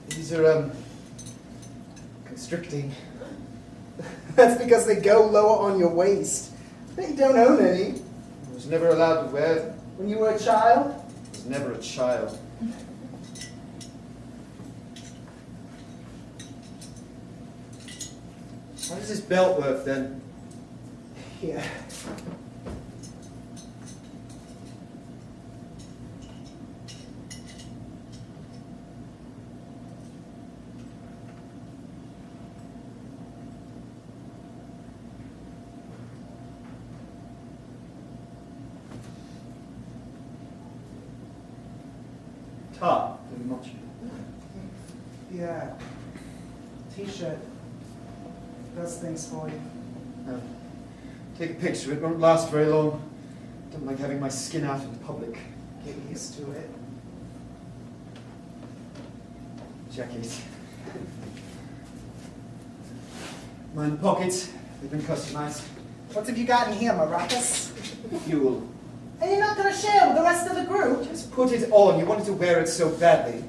These are, constricting. That's because they go lower on your waist. But you don't own any. I was never allowed to wear them. When you were a child? I was never a child. How does this belt work then? Yeah. Top, very much. Yeah. T-shirt. Does things for you. Take a picture, it won't last very long. Don't like having my skin out in public. Get used to it. Jacket. Mine pockets, they've been customized. What have you got in here, maracas? Fuel. And you're not going to share with the rest of the group? Just put it on, you wanted to wear it so badly.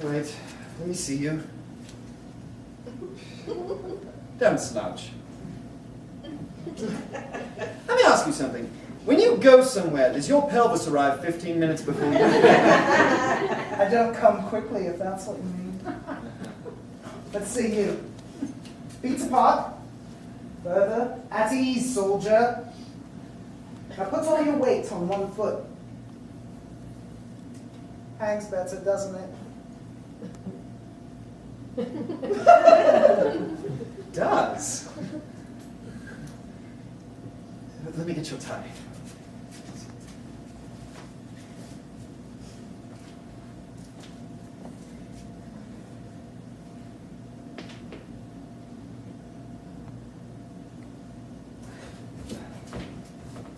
Right, let me see you. Don't slouch. Let me ask you something. When you go somewhere, does your pelvis arrive 15 minutes before you? I don't come quickly, if that's what you mean. Let's see you. Feet apart. Further. At ease, soldier. Now put all your weight on one foot. Hangs better, doesn't it? Does. Let me get your tie.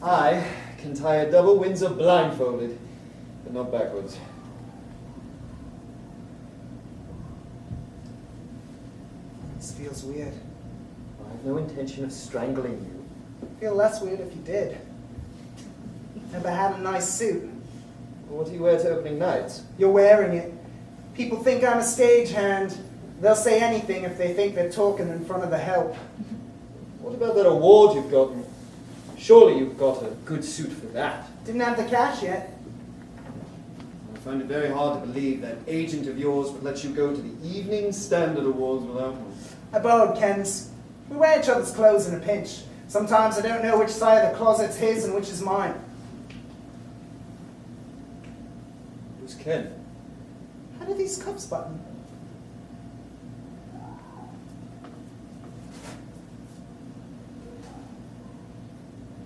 I can tie a double Windsor blindfolded, but not backwards. This feels weird. I have no intention of strangling you. Feel less weird if you did. Never had a nice suit. What do you wear to opening nights? You're wearing it. People think I'm a stagehand. They'll say anything if they think they're talking in front of the help. What about that award you've gotten? Surely you've got a good suit for that. Didn't have the cash yet. I find it very hard to believe that agent of yours would let you go to the Evening Standard Awards without one. I borrowed Ken's. We wear each other's clothes in a pinch. Sometimes I don't know which side of the closet's his and which is mine. Who's Ken? How do these cuffs button?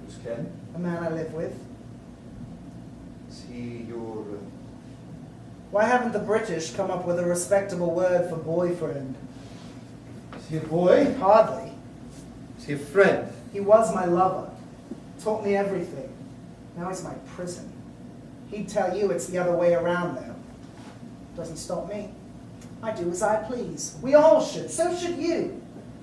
Who's Ken? A man I live with. Is he your... Why haven't the British come up with a respectable word for boyfriend? Is he a boy? Hardly. Is he a friend? He was my lover. Taught me everything. Now he's my prison. He'd tell you it's the other way around, though. Doesn't stop me. I do as I please. We all should. So should you.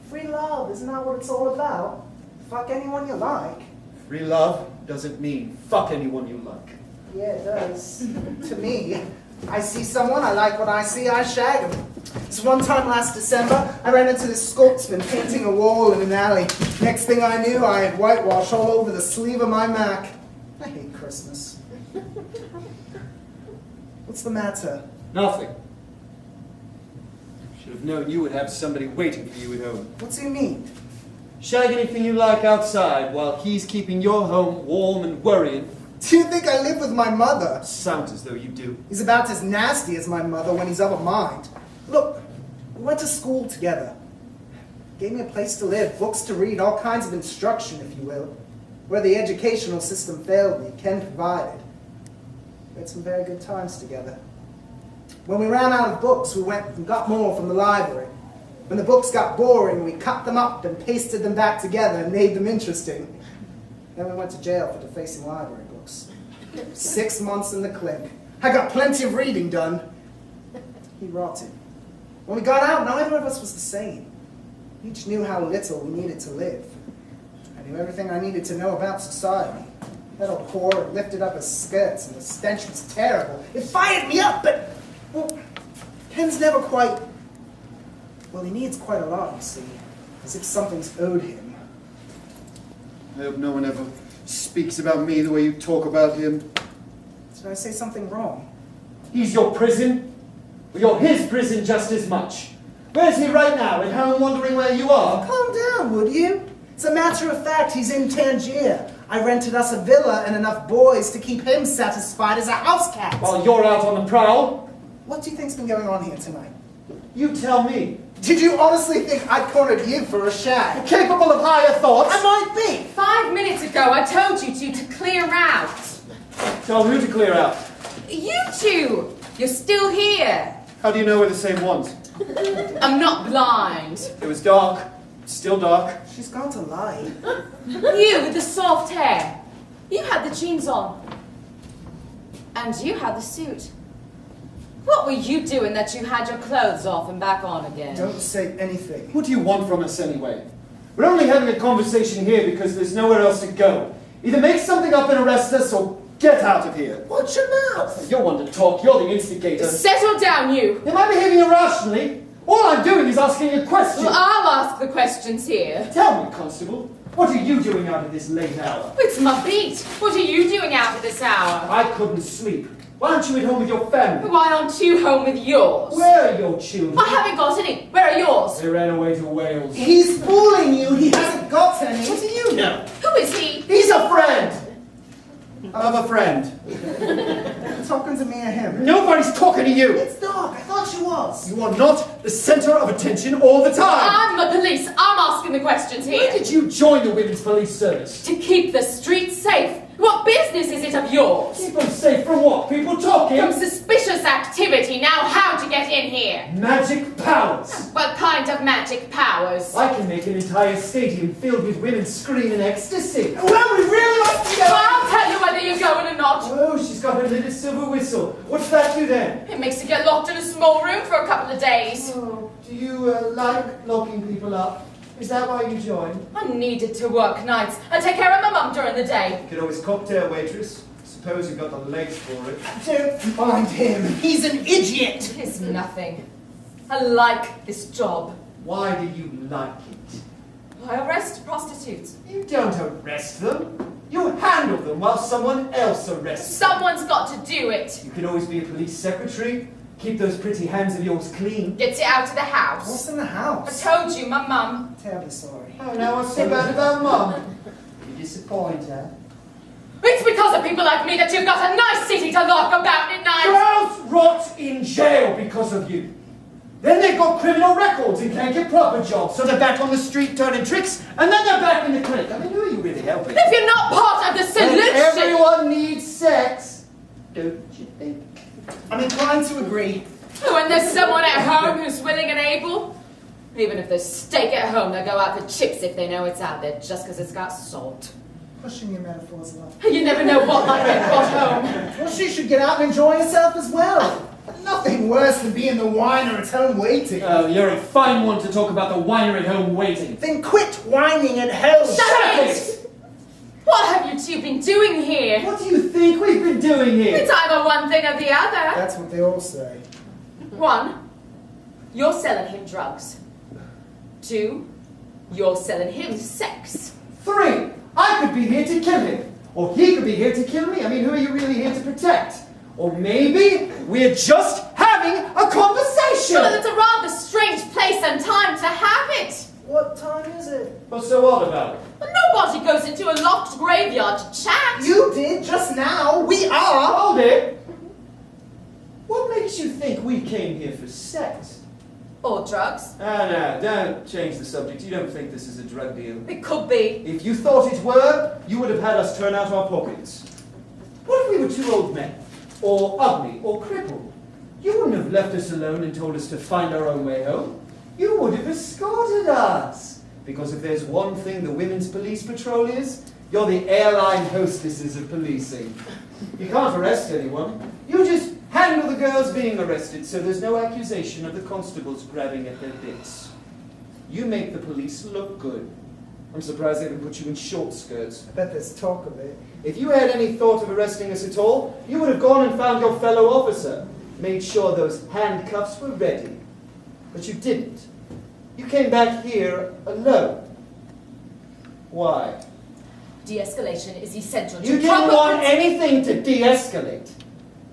Free love, isn't that what it's all about? Fuck anyone you like. Free love doesn't mean fuck anyone you like. Yeah, it does. To me. I see someone, I like what I see, I shag them. This one time last December, I ran into this sculptsman painting a wall in an alley. Next thing I knew, I had whitewash all over the sleeve of my Mac. I hate Christmas. What's the matter? Nothing. Should have known you would have somebody waiting for you at home. What do you mean? Shag anything you like outside while he's keeping your home warm and worrying. Do you think I live with my mother? Sounds as though you do. He's about as nasty as my mother when he's of a mind. Look, we went to school together. Gave me a place to live, books to read, all kinds of instruction, if you will. Where the educational system failed me, Ken provided. We had some very good times together. When we ran out of books, we went and got more from the library. When the books got boring, we cut them up and pasted them back together and made them interesting. Then we went to jail for defacing library books. 6 months in the clinic. I got plenty of reading done. He rotted. When we got out, neither of us was the same. Each knew how little we needed to live. I knew everything I needed to know about society. That old whore had lifted up his skirts, and the stench was terrible. It fired me up, but, well, Ken's never quite... Well, he needs quite a lot, you see. As if something's owed him. I hope no one ever speaks about me the way you talk about him. Did I say something wrong? He's your prison. Well, you're his prison just as much. Where's he right now? At home wondering where you are? Calm down, would you? As a matter of fact, he's in Tangier. I rented us a villa and enough boys to keep him satisfied as a house cat. While you're out on the prowl? What do you think's been going on here tonight? You tell me. Did you honestly think I cornered you for a shag? Capable of higher thoughts? I might be. 5 minutes ago, I told you to clear out. Tell who to clear out. You two! You're still here. How do you know we're the same ones? I'm not blind. It was dark. Still dark. She's got to lie. You with the soft hair. You had the jeans on. And you had the suit. What were you doing that you had your clothes off and back on again? Don't say anything. What do you want from us anyway? We're only having a conversation here because there's nowhere else to go. Either make something up and arrest us, or get out of here. Watch your mouth. You're one to talk. You're the instigator. Settle down, you. Am I behaving irrationally? All I'm doing is asking a question. Well, I'll ask the questions here. Tell me, Constable, what are you doing out of this late hour? It's my beat. What are you doing out of this hour? I couldn't sleep. Why aren't you at home with your family? Why aren't you home with yours? Where are your children? I haven't got any. Where are yours? They ran away to Wales. He's fooling you. He hasn't got any. What do you know? Who is he? He's a friend! I have a friend. You're talking to me or him? Nobody's talking to you! It's dark. I thought she was. You are not the center of attention all the time! I'm the police. I'm asking the questions Why here. did you join the Women's Police Service? To keep the streets safe. What business is it of yours? Keep them safe from what? People talking? From suspicious activity. Now how'd you get in here? Magic powers! What kind of magic powers? I can make an entire stadium filled with women screaming ecstasy. Well, we really like to So go. I'll tell you whether you're going or not. Oh, she's got her little silver whistle. What's that do then? It makes you get locked in a small room for a couple of days. Oh, do you like locking people up? Is that why you joined? I needed to work nights. I take care of my mum during the day. You could always cocktail waitress. Suppose you've got the legs for it. Don't mind him. He's an idiot. It's nothing. I like this job. Why do you like it? I arrest prostitutes. You don't arrest them. You handle them while someone else arrests them. Someone's got to do it. You could always be a police secretary. Keep those pretty hands of yours clean. Gets you out of the house. What's in the I house? told you, my mum. Terribly sorry. Oh, now what's so bad about Mum? You disappoint her. It's because of people like me that you've got a nice city to laugh about at night. Girls rot in jail because of you. Then they've got criminal records and can't get proper jobs, so they're back on the street turning tricks, and then they're back in the clinic. I mean, who are you really helping? If you're not part of the solution. And everyone needs sex, don't you think? I'm inclined to agree. When there's someone at home who's willing and able. Even if there's steak at home, they'll go out for chips if they know it's out there, just because it's got salt. Pushing your metaphors a lot. You never know what might get brought home. Well, she should get out and enjoy herself as well. Nothing worse than being the whiner at home waiting. Oh, you're a fine one to talk about the whiner at home waiting. Then quit whining at home. Shut it! What have you two been doing here? What do you think we've been doing here? It's either one thing or the other. That's what they all say. 1, you're selling him drugs. 2, you're selling him sex. 3, I could be here to kill him. Or he could be here to kill me. I mean, who are you really here to protect? Or maybe we're just having a conversation. Well, it's a rather strange place and time to have it. What time is it? What's so odd about it? But nobody goes into a locked graveyard to chat. You did just now. We are. Hold it. What makes you think we came here for sex? Or drugs. No, don't change the subject. You don't think this is a drug deal. It could be. If you thought it were, you would have had us turn out our pockets. What if we were two old men? Or ugly, or crippled? You wouldn't have left us alone and told us to find our own way home. You would have escorted us. Because if there's one thing the women's police patrol is, you're the airline hostesses of policing. You can't arrest anyone. You just handle the girls being arrested so there's no accusation of the constables grabbing at their bits. You make the police look good. I'm surprised they didn't put you in short skirts. I bet there's talk of it. If you had any thought of arresting us at all, you would have gone and found your fellow officer, made sure those handcuffs were ready. But you didn't. You came back here alone. Why? De-escalation is essential to You didn't want anything to de-escalate.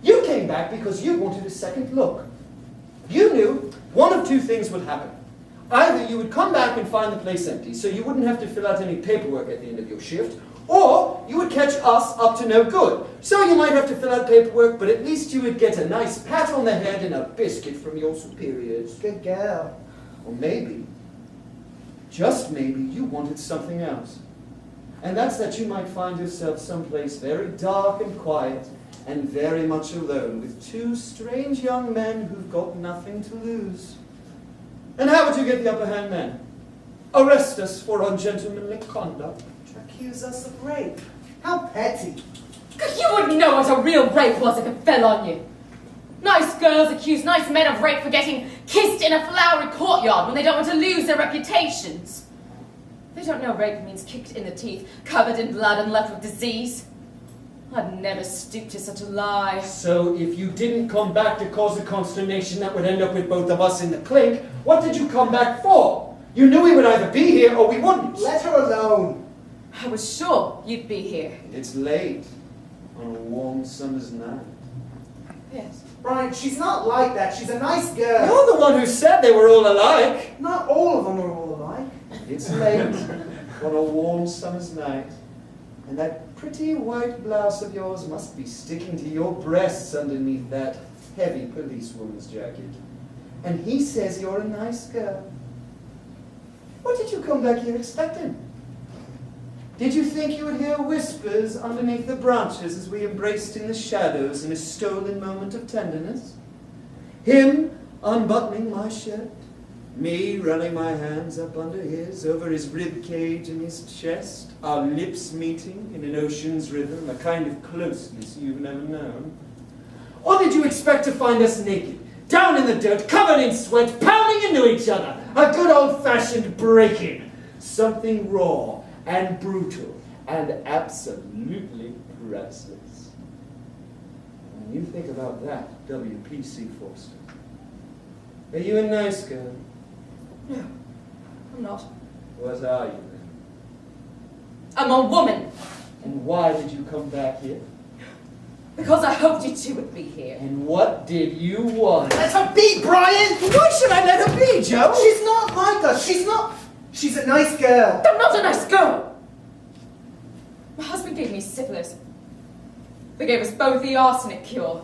You came back because you wanted a second look. You knew one of two things would happen. Either you would come back and find the place empty, so you wouldn't have to fill out any paperwork at the end of your shift, or you would catch us up to no good. So you might have to fill out paperwork, but at least you would get a nice pat on the head and a biscuit from your superiors. Good girl. Or maybe, just maybe, you wanted something else. And that's that you might find yourself someplace very dark and quiet and very much alone with two strange young men who've got nothing to lose. And how would you get the upper hand then? Arrest us for ungentlemanly conduct? To accuse us of rape. How petty. You wouldn't know what a real rape was if it fell on you. Nice girls accuse nice men of rape for getting kissed in a flowery courtyard when they don't want to lose their reputations. They don't know rape means kicked in the teeth, covered in blood and left with disease. I'd never stoop to such a lie. So if you didn't come back to cause a consternation that would end up with both of us in the clink, what did you come back for? You knew we would either be here or we wouldn't. Let her alone. I was sure you'd be here. It's late on a warm summer's night. Yes. Brian, she's not like that. She's a nice girl. You're the one who said they were all alike. Not all of them are all alike. It's late on a warm summer's night, and that pretty white blouse of yours must be sticking to your breasts underneath that heavy policewoman's jacket. And he says you're a nice girl. What did you come back here expecting? Did you think you would hear whispers underneath the branches as we embraced in the shadows in a stolen moment of tenderness? Him unbuttoning my shirt, me running my hands up under his, over his rib cage and his chest, our lips meeting in an ocean's rhythm, a kind of closeness you've never known? Or did you expect to find us naked, down in the dirt, covered in sweat, pounding into each other, a good old-fashioned break-in, something raw and brutal and absolutely priceless? When you think about that, W.P.C. Forster, are you a nice girl? No, I'm not. What are you then? I'm a woman. And why did you come back here? Because I hoped you two would be here. And what did you want? Let her be, Brian! Why should I let her be, Joe? She's not like us. She's a nice girl. I'm not a nice girl. My husband gave me syphilis. They gave us both the arsenic cure.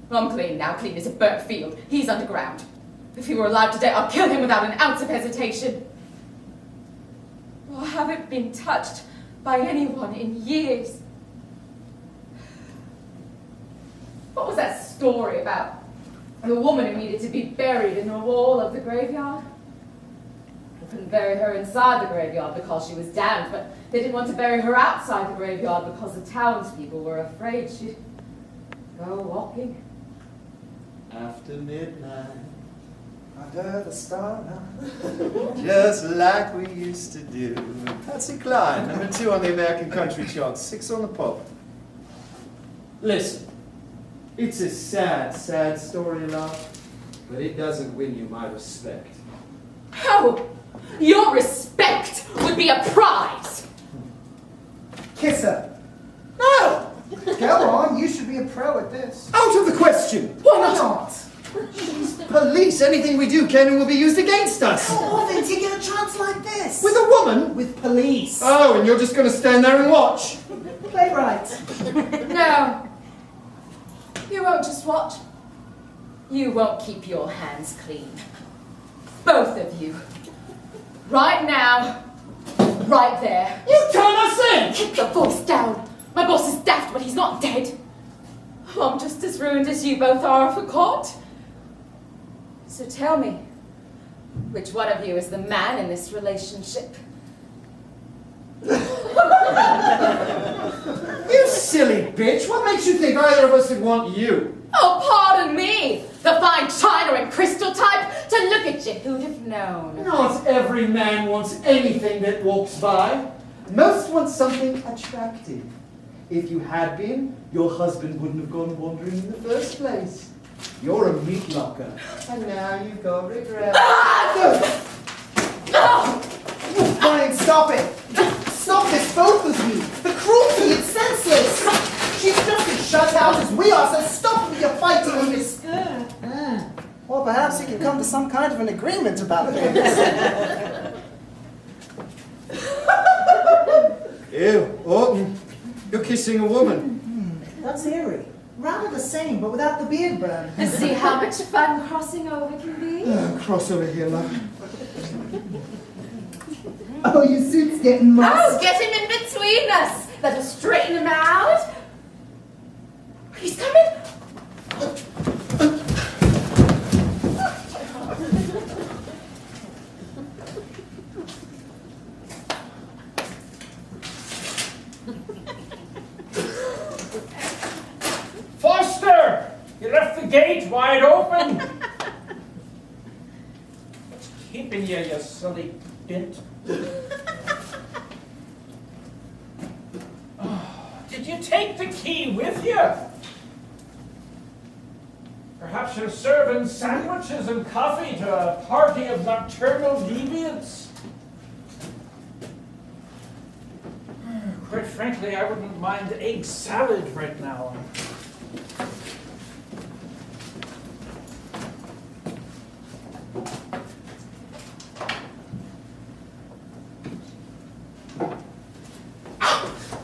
I'm clean now, clean as a burnt field. He's underground. If he were alive today, I'd kill him without an ounce of hesitation. I haven't been touched by anyone in years. What was that story about the woman who needed to be buried in the wall of the graveyard? They couldn't bury her inside the graveyard because she was damned, but they didn't want to bury her outside the graveyard because the townspeople were afraid she'd go walking. After midnight, Under the star now. Just like we used to do. Patsy Cline, #2 on the American country chart, 6 on the pop. listen, it's a sad, sad story, love, but it doesn't win you my respect. Oh, your respect would be a prize. Kiss her. No! Go on, you should be a pro at this. Out of the question! Why not? Police, anything we do can and will be used against us. How often do you get a chance like this? With a woman? With police. Oh, and you're just going to stand there and watch? Play right. No. You won't just watch. You won't keep your hands clean. Both of you. Right now. Right there. You turn us in! Keep your voice down. My boss is daft, but he's not dead. I'm just as ruined as you both are, I forgot. So tell me, which one of you is the man in this relationship? You silly bitch! What makes you think either of us would want you? Oh, pardon me! The fine china and crystal type? To look at you, who'd have known? Not every man wants anything that walks by. Most want something attractive. If you had been, your husband wouldn't have gone wandering in the first place. You're a meat locker, and now you've got regret. Brian, stop it! Stop this, both of you! The cruelty, it's senseless! She's just as shut out as we are, so stop with your fighting over this. Well, perhaps you can come to some kind of an agreement about this. Ew, Orton. You're kissing a woman. That's eerie. Rather the same, but without the beard burn. See how much fun crossing over can be? Cross over here, love. Oh, your suit's getting Oh, mussed. get him in between us! That'll straighten him out. He's coming! Foster! You left the gate wide open. What's keeping you, you silly bint? Did you take the key with you? Perhaps you're serving sandwiches and coffee to a party of nocturnal deviants? Quite frankly, I wouldn't mind egg salad right now.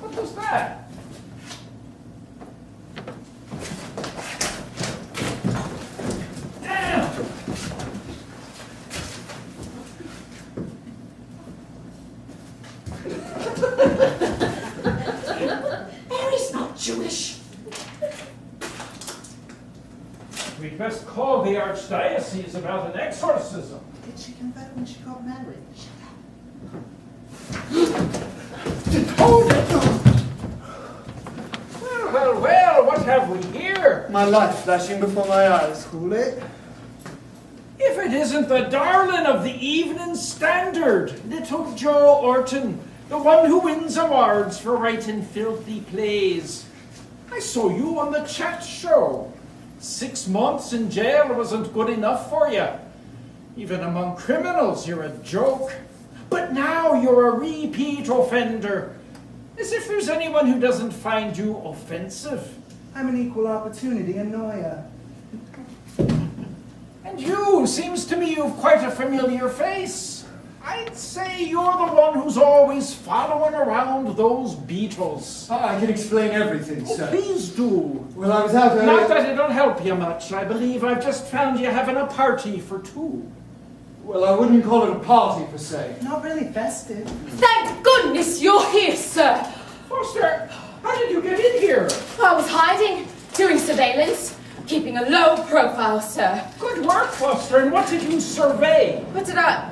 What was that? Damn! Mary's not Jewish. We'd best call the archdiocese about an exorcism. Did she convert when she got married? Well, what have we here? My life flashing before my eyes. Cool it. If it isn't the darling of the Evening Standard, little Joe Orton, the one who wins awards for writing filthy plays. I saw you on the chat show. 6 months in jail wasn't good enough for you. Even among criminals, you're a joke. But now you're a repeat offender. As if there's anyone who doesn't find you offensive. I'm an equal opportunity annoyer. And you, seems to me you've quite a familiar face. I'd say you're the one who's always following around those beetles. I can explain everything, Oh, sir. please do. Well, I was out earlier. Not that it'll help you much. I believe I've just found you having a party for two. Well, I wouldn't call it a party, per se. Not really festive. Thank goodness you're here, sir. Foster, how did you get in here? I was hiding, doing surveillance, keeping a low profile, sir. Good work, Foster. And what did you survey? What did I...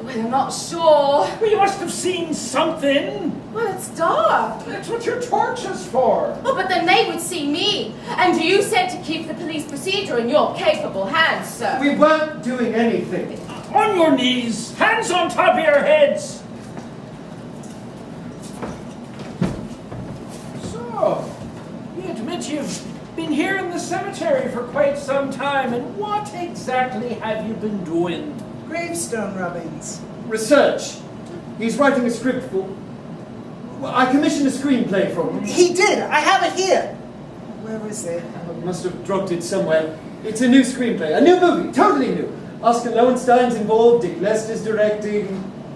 Well, I'm not sure. Well, you must have seen something. Well, it's dark. That's what your torch is for. Oh, but then they would see me. And you said to keep the police procedure in your capable hands, sir. We weren't doing anything. On your knees, hands on top of your heads. So, you admit you've been here in the cemetery for quite some time, and what exactly have you been doing? Gravestone rubbings. Research. He's writing a script for... Well, I commissioned a screenplay from him. He did! I have it here! Where is it? I must have dropped it somewhere. It's a new screenplay, a new movie, totally new. Oscar Lowenstein's involved, Dick Lester's directing.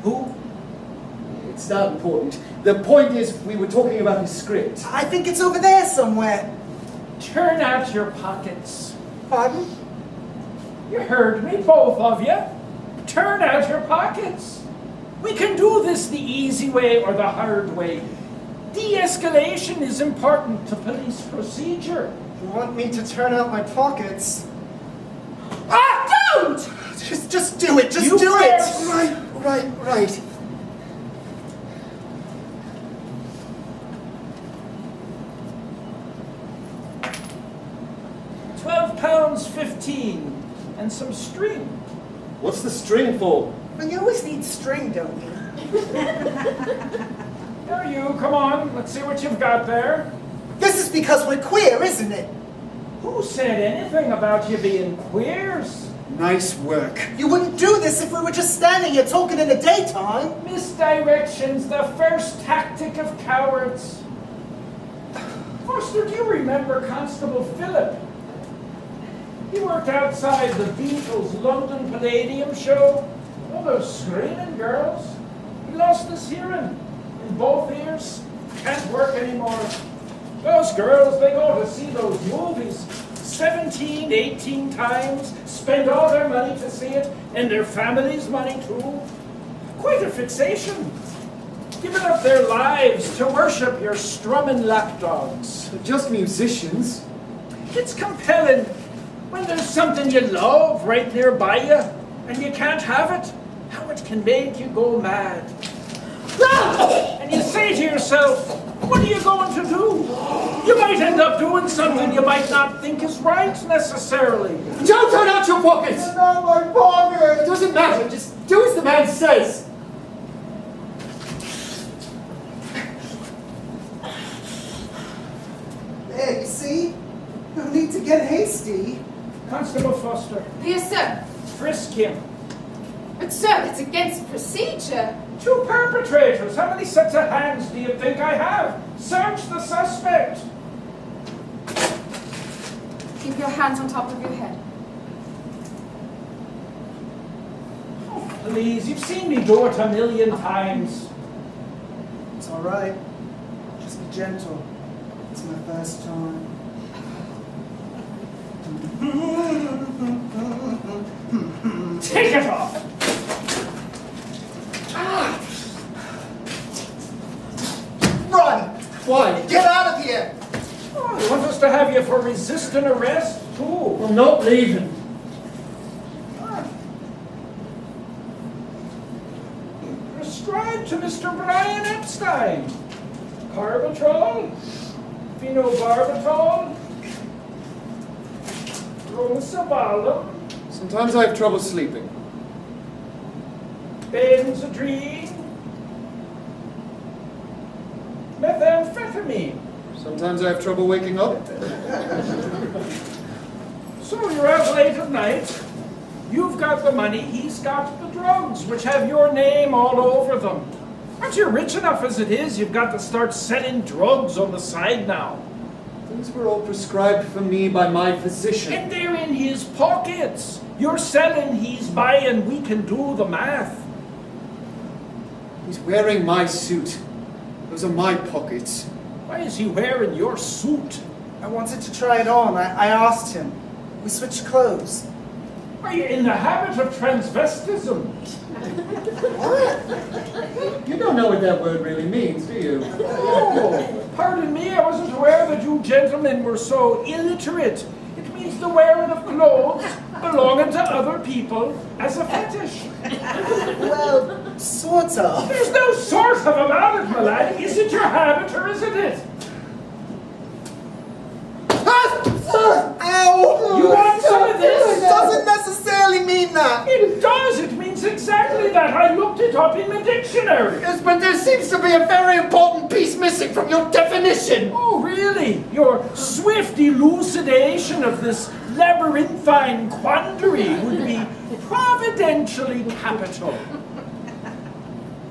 Who? It's not important. The point is, we were talking about his script. I think it's over there somewhere. Turn out your pockets. Pardon? You heard me, both of you. turn out your pockets. We can do this the easy way or the hard way. De-escalation is important to police procedure. You want me to turn out my pockets? Ah, don't! Just do it. Just You do first. it. Right. £12.15 and some string. What's the string for? Well, you always need string, don't you? There you, come on, let's see what you've got there. This is because we're queer, isn't it? Who said anything about you being queers? Nice work. You wouldn't do this if we were just standing here talking in the daytime. Misdirection's the first tactic of cowards. Foster, do you remember Constable Philip? He worked outside the Beatles' London Palladium show. Oh, those screaming girls. He lost his hearing in both ears. Can't work anymore. Those girls, they go to see those movies 17, 18 times, spend all their money to see it, and their family's money too. Quite a fixation. Giving up their lives to worship your strumming lapdogs. They're just musicians. It's compelling when there's something you love right nearby you, and you can't have it. How it can make you go mad. And you say to yourself, what are you going to do? You might end up doing something you might not think is right necessarily. Don't turn out your pockets! Not my pocket. It doesn't matter, just do as the man says. There, you see? No need to get hasty. Constable Foster, Yes, sir. frisk him. But, sir, it's against procedure. 2 perpetrators. How many sets of hands do you think I have? Search the suspect. Keep your hands on top of your head. Oh, please, you've seen me do it a million times. It's all right. Just be gentle. It's my first time. Take it off. Run! Why? Get out of here! Oh, you want us to have you for resisting arrest, too? I'm not leaving. Prescribed to Mr. Brian Epstein. Carbitrol, phenobarbital, rosabalum, Sometimes I have trouble sleeping. benzodrine, methamphetamine. Sometimes I have trouble waking up. So you're out late at night. You've got the money, he's got the drugs, which have your name all over them. Aren't you rich enough as it is? You've got to start selling drugs on the side now. Things were all prescribed for me by my physician. And they're in his pockets. You're selling, he's buying. We can do the math. He's wearing my suit. Those are my pockets. Why is he wearing your suit? I wanted to try it on. I asked him. We switched clothes. Are you in the habit of transvestism? You don't know what that word really means, do you? Oh, pardon me, I wasn't aware that you gentlemen were so illiterate. It means the wearing of clothes belonging to other people as a fetish. Well, sort of. There's no sort of about it, my lad. Is it your habit or isn't it? Ow! You want some of this? It doesn't necessarily mean that. It does. It means exactly that. I looked it up in the dictionary. Yes, but there seems to be a very important piece missing from your definition. Oh, really? Your swift elucidation of this labyrinthine quandary would be providentially capital.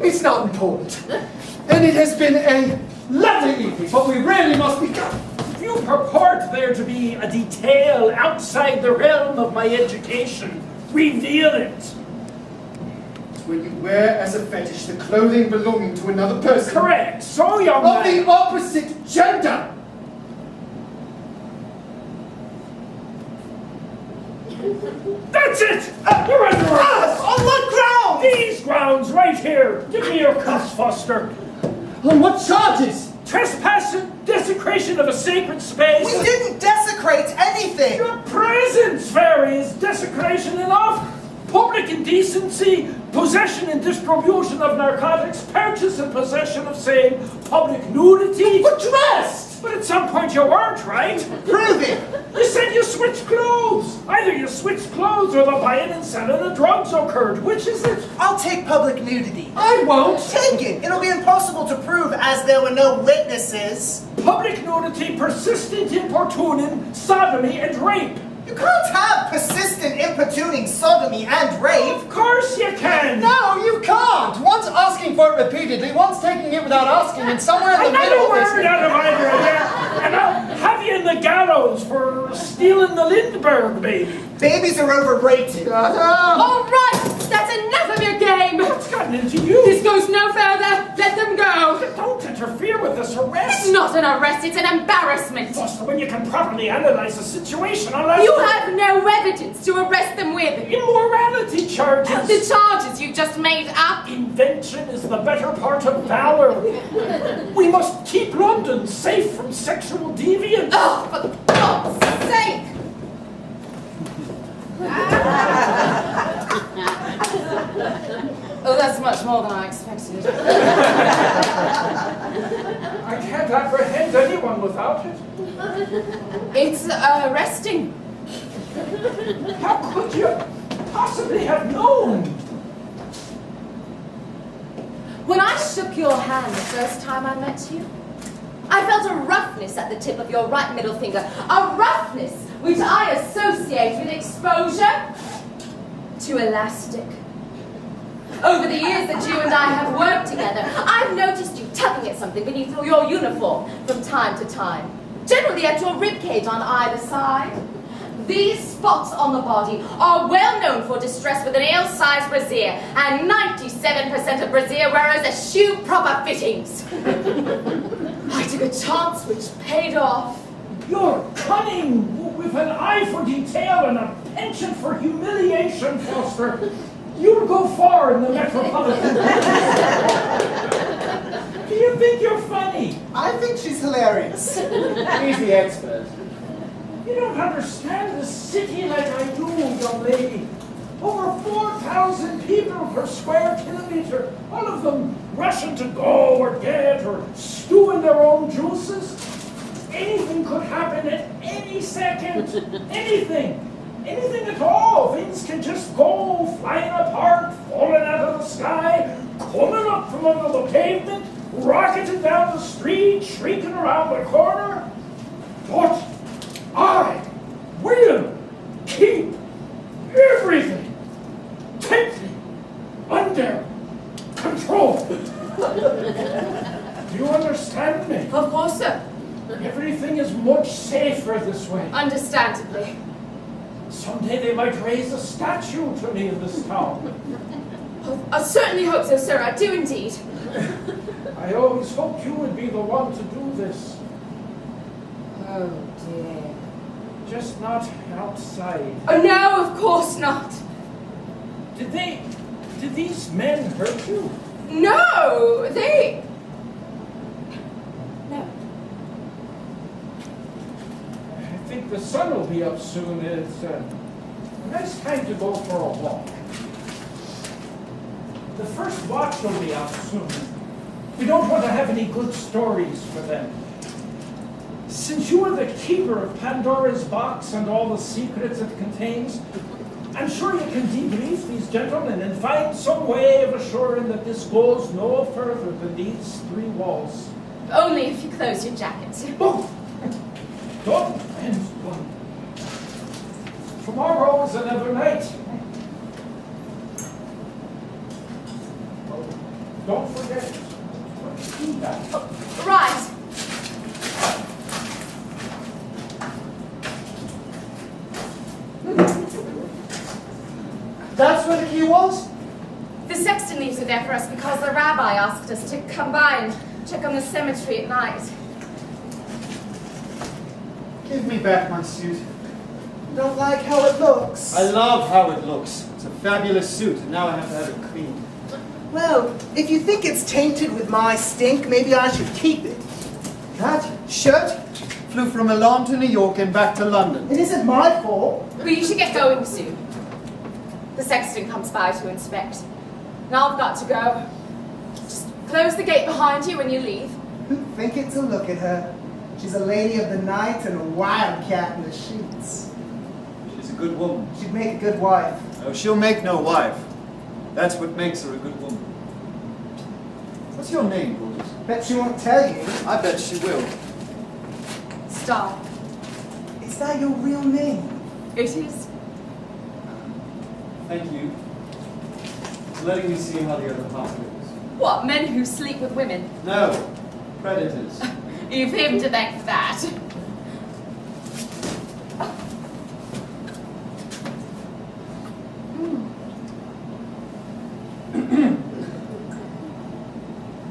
It's not important. And it has been a lovely evening, but we really must be going. If you purport there to be a detail outside the realm of my education, reveal it. When you wear as a fetish the clothing belonging to another person. Correct. So, young Of man. the opposite gender. That's it! You're under arrest! Oh, look, Here, give me your cuffs, Foster. On what charges? Trespass and desecration of a sacred space. We didn't desecrate anything! Your presence, Fairy, is desecration enough. Public indecency, possession and distribution of narcotics, purchase and possession of same, public nudity. We're dressed! But at some point you weren't, right? Prove it! You said you switched clothes. Either you switched clothes or the buying and selling of drugs occurred. Which is it? I'll take public nudity. I won't. Take it! It'll be impossible to prove as there were no witnesses. Public nudity, persistent importuning, sodomy, and rape. You can't have persistent importuning sodomy and rape. Of course you can. No, you can't. One's asking for it repeatedly, one's taking it without asking, and somewhere in the Another middle word out of either of you, and I'll have you in the gallows for stealing the Lindbergh baby. Babies are overrated. All right, that's enough of your game. What's gotten into you? This goes no further. Let them go. Don't interfere with this arrest. It's not an arrest, it's an embarrassment. Foster, when you can properly analyze the situation unless... You have no evidence to arrest them with. Immorality charges. The charges you just made up. Invention is the better part of valor. We must keep London safe from sexual deviance. Oh, for God's sake! Oh, that's much more than I expected. I can't apprehend anyone without it. It's arresting. How could you possibly have known? When I shook your hand the first time I met you, I felt a roughness at the tip of your right middle finger. A roughness which I associate with exposure to elastic. Over the years that you and I have worked together, I've noticed you tugging at something beneath your uniform from time to time. Generally at your ribcage on either side. These spots on the body are well known for distress with an ale-sized brassiere, and 97% of brassiere wearers eschew proper fittings. I took a chance which paid off. You're cunning, with an eye for detail and a penchant for humiliation, Foster. You'll go far in the metropolitan. Do you think you're funny? I think she's hilarious. He's the expert. You don't understand the city like I do, young lady. Over 4,000 people per square kilometer, all of them rushing to go or get or stew in their own juices. Anything could happen at any second. Anything. Anything at all. Things can just go flying apart, falling out of the sky, coming up from under the pavement, rocketing down the street, shrieking around the corner. But I will keep everything tightly under control. Do you understand me? Of course, sir. Everything is much safer this way. Understandably. Someday they might raise a statue to me in this town. I certainly hope so, sir. I do indeed. I always hoped you would be the one to do this. Oh, dear. Just not outside. Oh, no, of course not. Did these men hurt you? No, No. I think the sun will be up soon. It's a nice time to go for a walk. The first watch will be out soon. We don't want to have any good stories for them. Since you are the keeper of Pandora's box and all the secrets it contains, I'm sure you can debrief these gentlemen and find some way of assuring that this goes no further than these 3 walls. Only if you close your jacket. Oh! Don't and one. Tomorrow is another night. Oh, don't forget. Do that. Right. That's where the key was? The sexton leaves it there for us because the rabbi asked us to come by and check on the cemetery at night. Give me back my suit. Don't like how it looks. I love how it looks. It's a fabulous suit, and now I have to have it cleaned. Well, if you think it's tainted with my stink, maybe I should keep it. That shirt flew from Milan to New York and back to London. It isn't my fault. Well, you should get going soon. The sexton comes by to inspect. Now I've got to go. Just close the gate behind you when you leave. Who'd think it to look at her? She's a lady of the night and a wildcat in the sheets. She's a good woman. She'd make a good wife. Oh, she'll make no wife. That's what makes her a good woman. What's your name, Hodges? Bet she won't tell you. I bet she will. Star. Is that your real name? It is. Thank you for letting me see how the other half lives. What, men who sleep with women? No, predators. You've him to thank for that.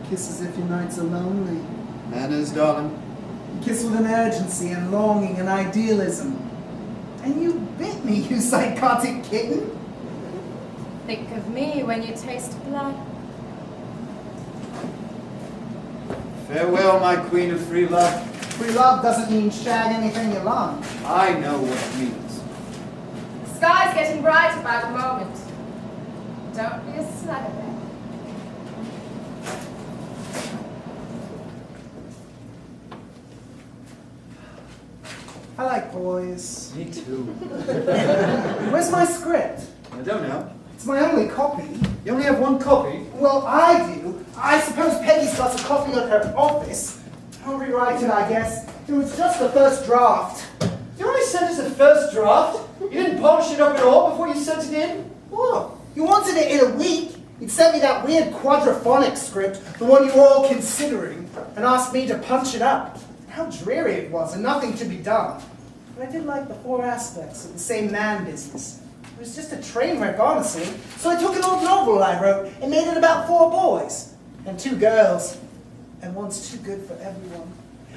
Kiss as if your nights are lonely. Manners, darling. Kiss with an urgency and longing and idealism. And you bit me, you psychotic kitten. Think of me when you taste blood. Farewell, my queen of free love. Free love doesn't mean shag anything you want. I know what it means. The sky's getting brighter by the moment. Don't be a slugger. I like boys. Me too. Where's my script? I don't know. It's my only copy. You only have one copy? Well, I do. I suppose Peggy's got a copy at her office. I'll rewrite it, I guess. It was just the first draft. You only sent us a first draft? You didn't polish it up at all before you sent it in? What? You wanted it in a week? You'd sent me that weird quadraphonic script, the one you were all considering, and asked me to punch it up. How dreary it was, and nothing to be done. But I did like the 4 aspects of the same man business. It was just a train wreck, honestly. So I took an old novel I wrote and made it about 4 boys. And 2 girls. And one's too good for everyone.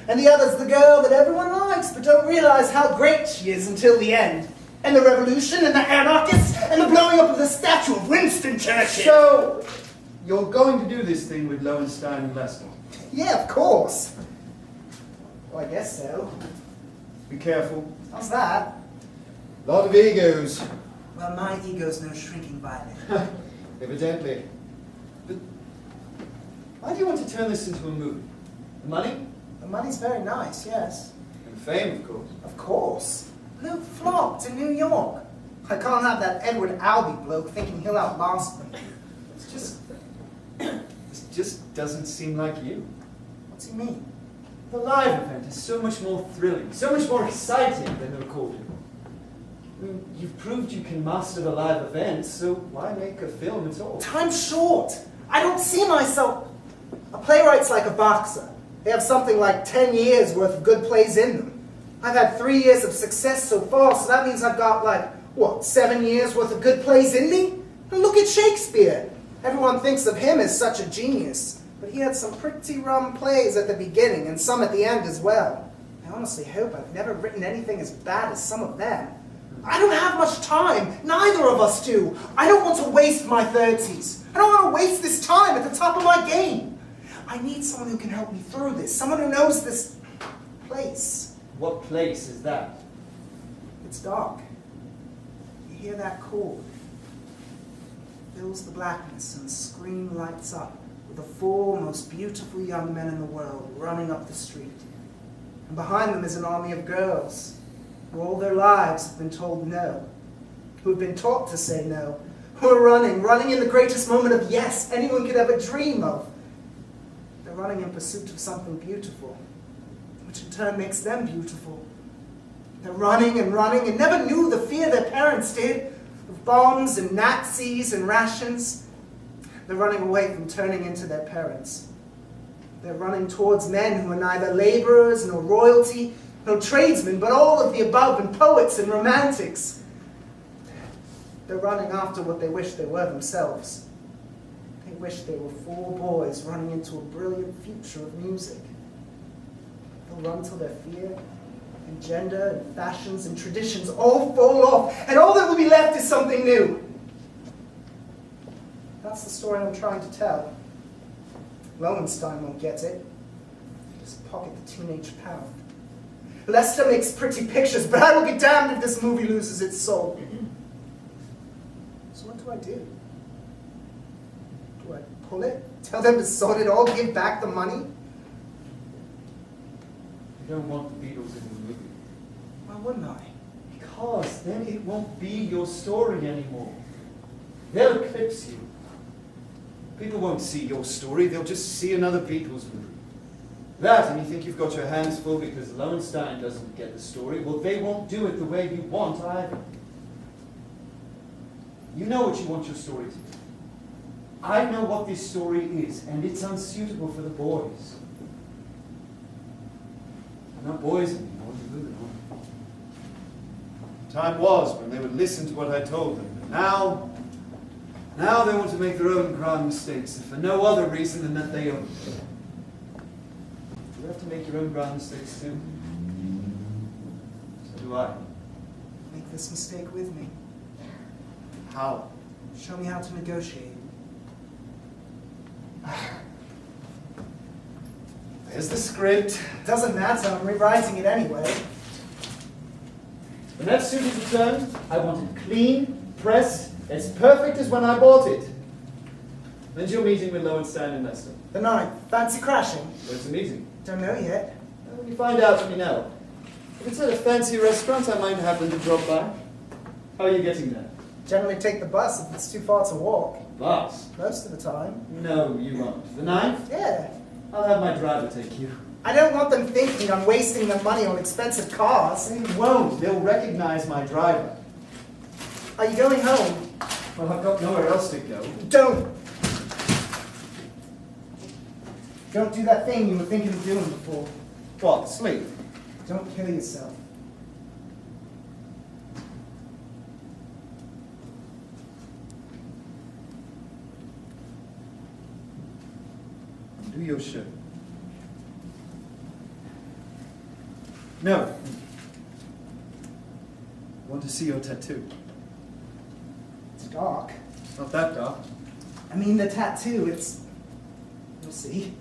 And the other's the girl that everyone likes, but don't realize how great she is until the end. And the revolution, and the anarchists, and the blowing up of the statue of Winston Churchill. So, you're going to do this thing with Lowenstein and Lester? Yeah, of course. Well, I guess so. Be careful. How's that? Lot of egos. Well, my ego's no shrinking violet. Evidently. But why do you want to turn this into a movie? The money? The money's very nice, yes. And fame, of course. Of course. Luke flopped in New York. I can't have that Edward Albee bloke thinking he'll outlast me. It's just... this just doesn't seem like you. What's he mean? The live event is so much more thrilling, so much more exciting than the recording. I mean, you've proved you can master the live event, so why make a film at all? Time's short. I don't see myself... A playwright's like a boxer. They have something like 10 years worth of good plays in them. I've had 3 years of success so far, so that means I've got like, what, 7 years worth of good plays in me? And look at Shakespeare. Everyone thinks of him as such a genius, but he had some pretty rum plays at the beginning and some at the end as well. I honestly hope I've never written anything as bad as some of them. I don't have much time. Neither of us do. I don't want to waste my 30s. I don't want to waste this time at the top of my game. I need someone who can help me through this, someone who knows this place. What place is that? It's dark. You hear that chord? Fills the blackness and the screen lights up with the 4 most beautiful young men in the world running up the street. And behind them is an army of girls who all their lives have been told no, who have been taught to say no, who are running in the greatest moment of yes anyone could ever dream of. They're running in pursuit of something beautiful, which in turn makes them beautiful. They're running and never knew the fear their parents did of bombs and Nazis and rations. They're running away from turning into their parents. They're running towards men who are neither laborers nor royalty, no tradesmen, but all of the above, and poets and romantics. They're running after what they wish they were themselves. They wish they were 4 boys running into a brilliant future of music. They'll run till their fear and gender and fashions and traditions all fall off, and all that will be left is something new. That's the story I'm trying to tell. Lowenstein won't get it. Just pocket the teenage pound. Lester makes pretty pictures, but I will be damned if this movie loses its soul. So what do I do? Do I pull it? Tell them to sort it all, give back the money? You don't want the Beatles in the movie. Why wouldn't I? Because then it won't be your story anymore. They'll eclipse you. People won't see your story, they'll just see another Beatles movie. That, and you think you've got your hands full because Lowenstein doesn't get the story, well, they won't do it the way you want either. You know what you want your story to be. I know what this story is, and it's unsuitable for the boys. They're not boys anymore, they're moving on. Time was when they would listen to what I told them, but now they want to make their own grand mistakes, and for no other reason than that they own it. You have to make your own grand mistakes too. So do I. Make this mistake with me. How? Show me how to negotiate. There's the script. Doesn't matter, I'm rewriting it anyway. When that suit is returned, I want it clean, pressed, as perfect as when I bought it. When's your meeting with Lowenstein and Lester? The 9th. Fancy crashing? Where's the meeting? Don't know yet. Well, when you find out, let me know. If it's at a fancy restaurant, I might happen to drop by. How are you getting there? Generally take the bus if it's too far to walk. Bus? Most of the time. No, you won't. The 9th? Yeah. I'll have my driver take you. I don't want them thinking I'm wasting their money on expensive cars. They won't. They'll recognize my driver. Are you going home? Well, I've got nowhere else to go. Don't do that thing you were thinking of doing before. What? Sleep? Don't kill yourself. Do your show. No. Want to see your tattoo? It's dark. It's not that dark. I mean the tattoo, it's... You'll see.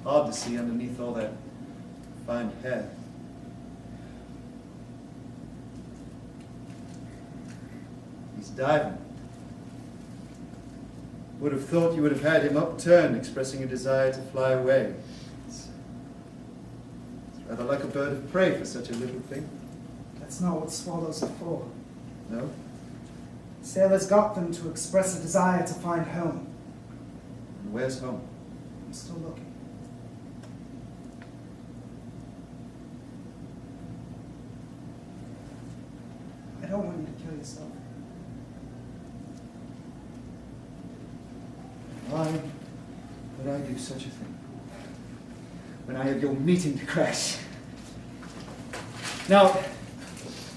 Hard to see underneath all that fine hair. He's diving. Would have thought you would have had him upturned, expressing a desire to fly away. It's rather like a bird of prey for such a little thing. That's not what swallows are for. No? Sailors got them to express a desire to find home. And where's home? I'm still looking. I don't want you to kill yourself. Why would I do such a thing? When I have your meeting to crash. Now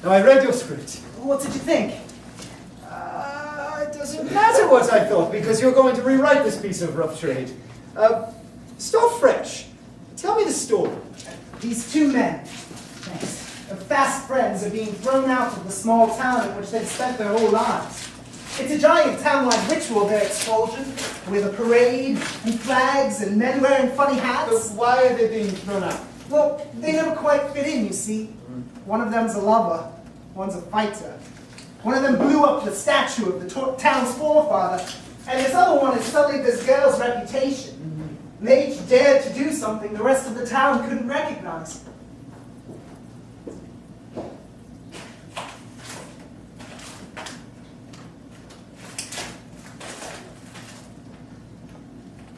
I read your script. What did you think? It doesn't matter what I thought, because you're going to rewrite this piece of rough trade. Start fresh. Tell me the story. These two men, fast friends, are being thrown out of the small town in which they've spent their whole lives. It's a giant town-wide ritual, their expulsion, with a parade and flags and men wearing funny hats. But why are they being thrown out? Well, they never quite fit in, you see. One of them's a lover, one's a fighter. One of them blew up the statue of the town's forefather, and this other one has sullied this girl's reputation. And they each dared to do something the rest of the town couldn't recognize.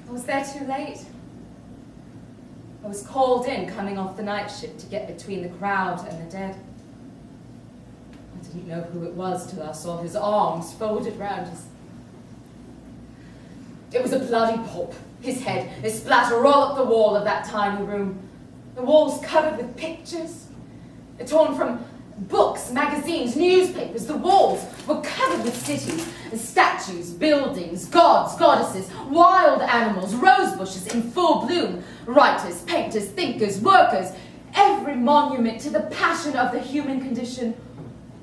I was there too late. I was called in coming off the night shift to get between the crowd and the dead. I didn't know who it was till I saw his arms folded round his... It was a bloody pulp. His head is splattered all up the wall of that tiny room. The walls covered with pictures, torn from books, magazines, newspapers. The walls were covered with cities, statues, buildings, gods, goddesses, wild animals, rose bushes in full bloom, writers, painters, thinkers, workers, every monument to the passion of the human condition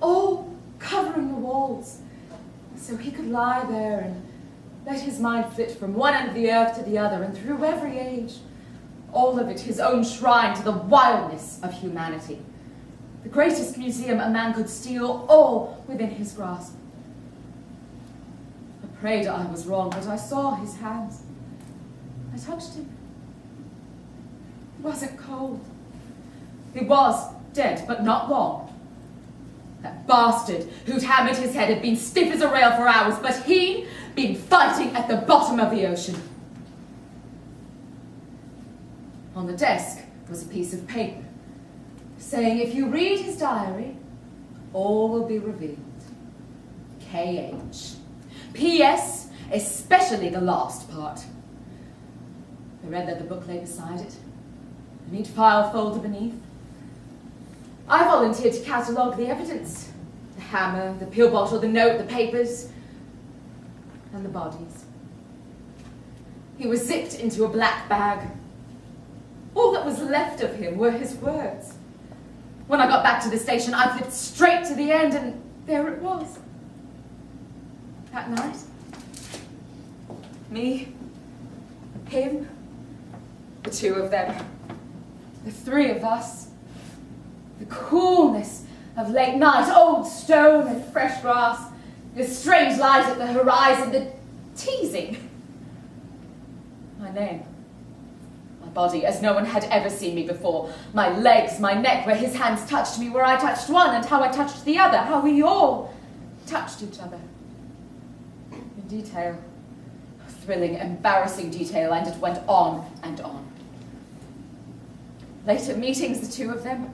all covering the walls, so he could lie there and let his mind flit from one end of the earth to the other, and through every age, all of it his own shrine to the wildness of humanity. The greatest museum a man could steal, all within his grasp. I prayed I was wrong, but I saw his hands. I touched him. He wasn't cold. He was dead, but not long. That bastard who'd hammered his head had been stiff as a rail for hours, but he'd been fighting at the bottom of the ocean. On the desk was a piece of paper saying if you read his diary, all will be revealed. K.H. P.S. especially the last part. I read that the book lay beside it, a neat file folded beneath. I volunteered to catalogue the evidence. The hammer, the pill bottle, the note, the papers, and the bodies. He was zipped into a black bag. All that was left of him were his words. When I got back to the station, I flipped straight to the end, and there it was. That night, me, him, the two of them, the three of us, the coolness of late night, old stone and fresh grass, the strange light at the horizon, the teasing. My name, my body as no one had ever seen me before, my legs, my neck, where his hands touched me, where I touched one, and how I touched the other, how we all touched each other. In detail, thrilling, embarrassing detail, and it went on and on. Later meetings, the two of them,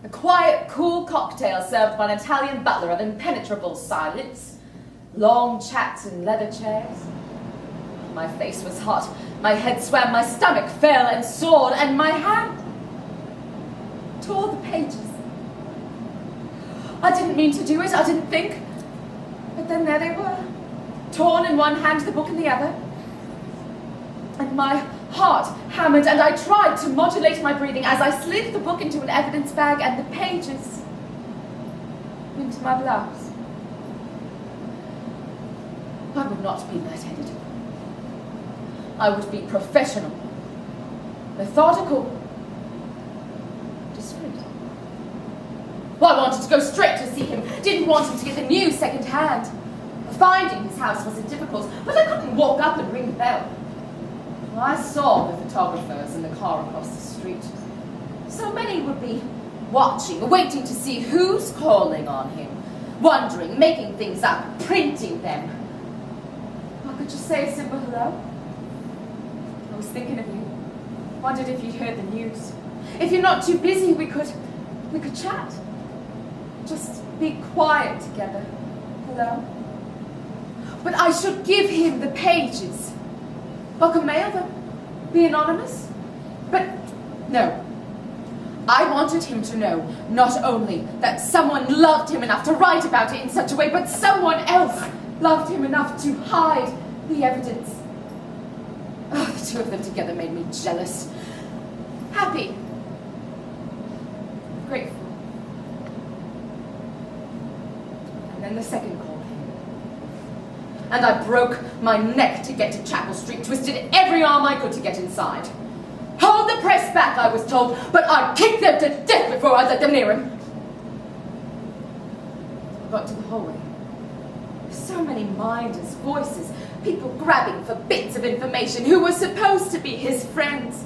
a quiet, cool cocktail served by an Italian butler of impenetrable silence, long chats in leather chairs. My face was hot, my head swam, my stomach fell and soared, and my hand tore the pages. I didn't mean to do it, I didn't think, but then there they were, torn in one hand, the book in the other. And my heart hammered, and I tried to modulate my breathing as I slid the book into an evidence bag and the pages into my blouse. I would not be light-headed. I would be professional, methodical, discreet. Well, I wanted to go straight to see him, didn't want him to get the news second-hand. Finding his house wasn't difficult, but I couldn't walk up and ring the bell. I saw the photographers in the car across the street. So many would be watching, waiting to see who's calling on him, wondering, making things up, printing them. I could just say a simple hello. I was thinking of you. Wondered if you'd heard the news. If you're not too busy, we could chat. Just be quiet together. Hello? But I should give him the pages. I could mail them, be anonymous. But no. I wanted him to know not only that someone loved him enough to write about it in such a way, but someone else loved him enough to hide the evidence. Oh, the two of them together made me jealous. Happy. Grateful. And then the second call. And I broke my neck to get to Chapel Street, twisted every arm I could to get inside. Hold the press back, I was told, but I'd kick them to death before I'd let them near him. I got to the hallway. So many minders, voices, people grabbing for bits of information who were supposed to be his friends.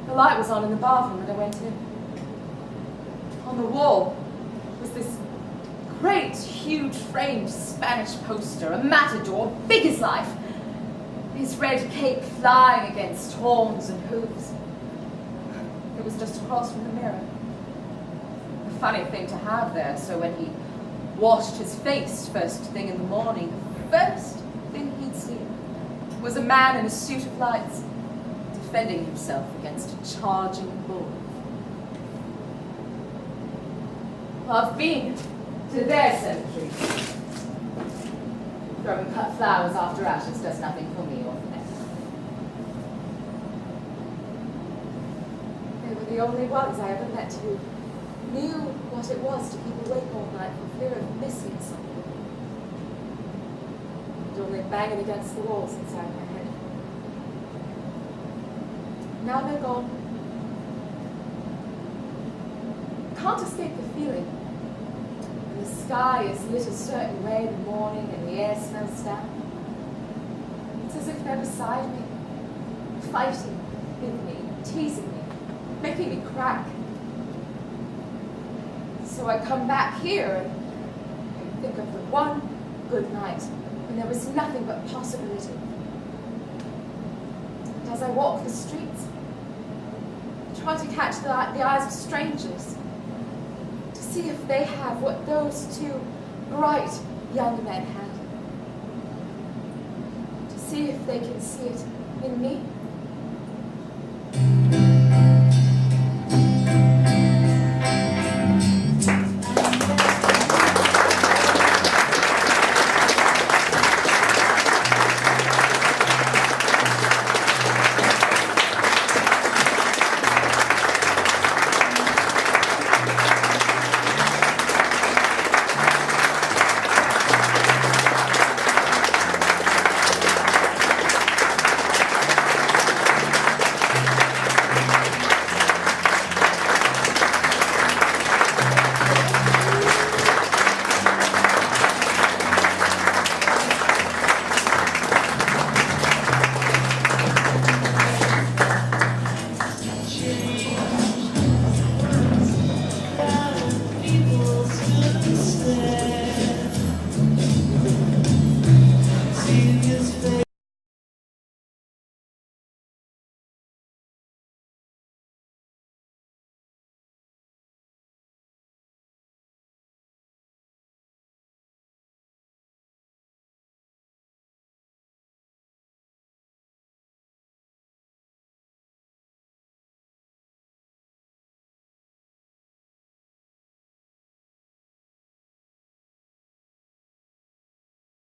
The light was on in the bathroom and I went in. On the wall was this great, huge framed Spanish poster, a matador, big as life. His red cape flying against horns and hooves. It was just across from the mirror. A funny thing to have there, so when he washed his face first thing in the morning, the first thing he'd see was a man in a suit of lights defending himself against a charging bull. I've been to their cemetery. Throwing cut flowers after ashes does nothing for me or for them. They were the only ones I ever met who knew what it was to keep awake all night for fear of missing something. And only banging against the walls inside my head. Now they're gone. Can't escape the feeling. And the sky is lit a certain way in the morning and the air smells damp. It's as if they're beside me, fighting with me, teasing me, making me crack. So I come back here and think of the one good night when there was nothing but possibility. And as I walk the streets, I try to catch the eyes of strangers, to see if they have what those two bright young men had, to see if they can see it in me.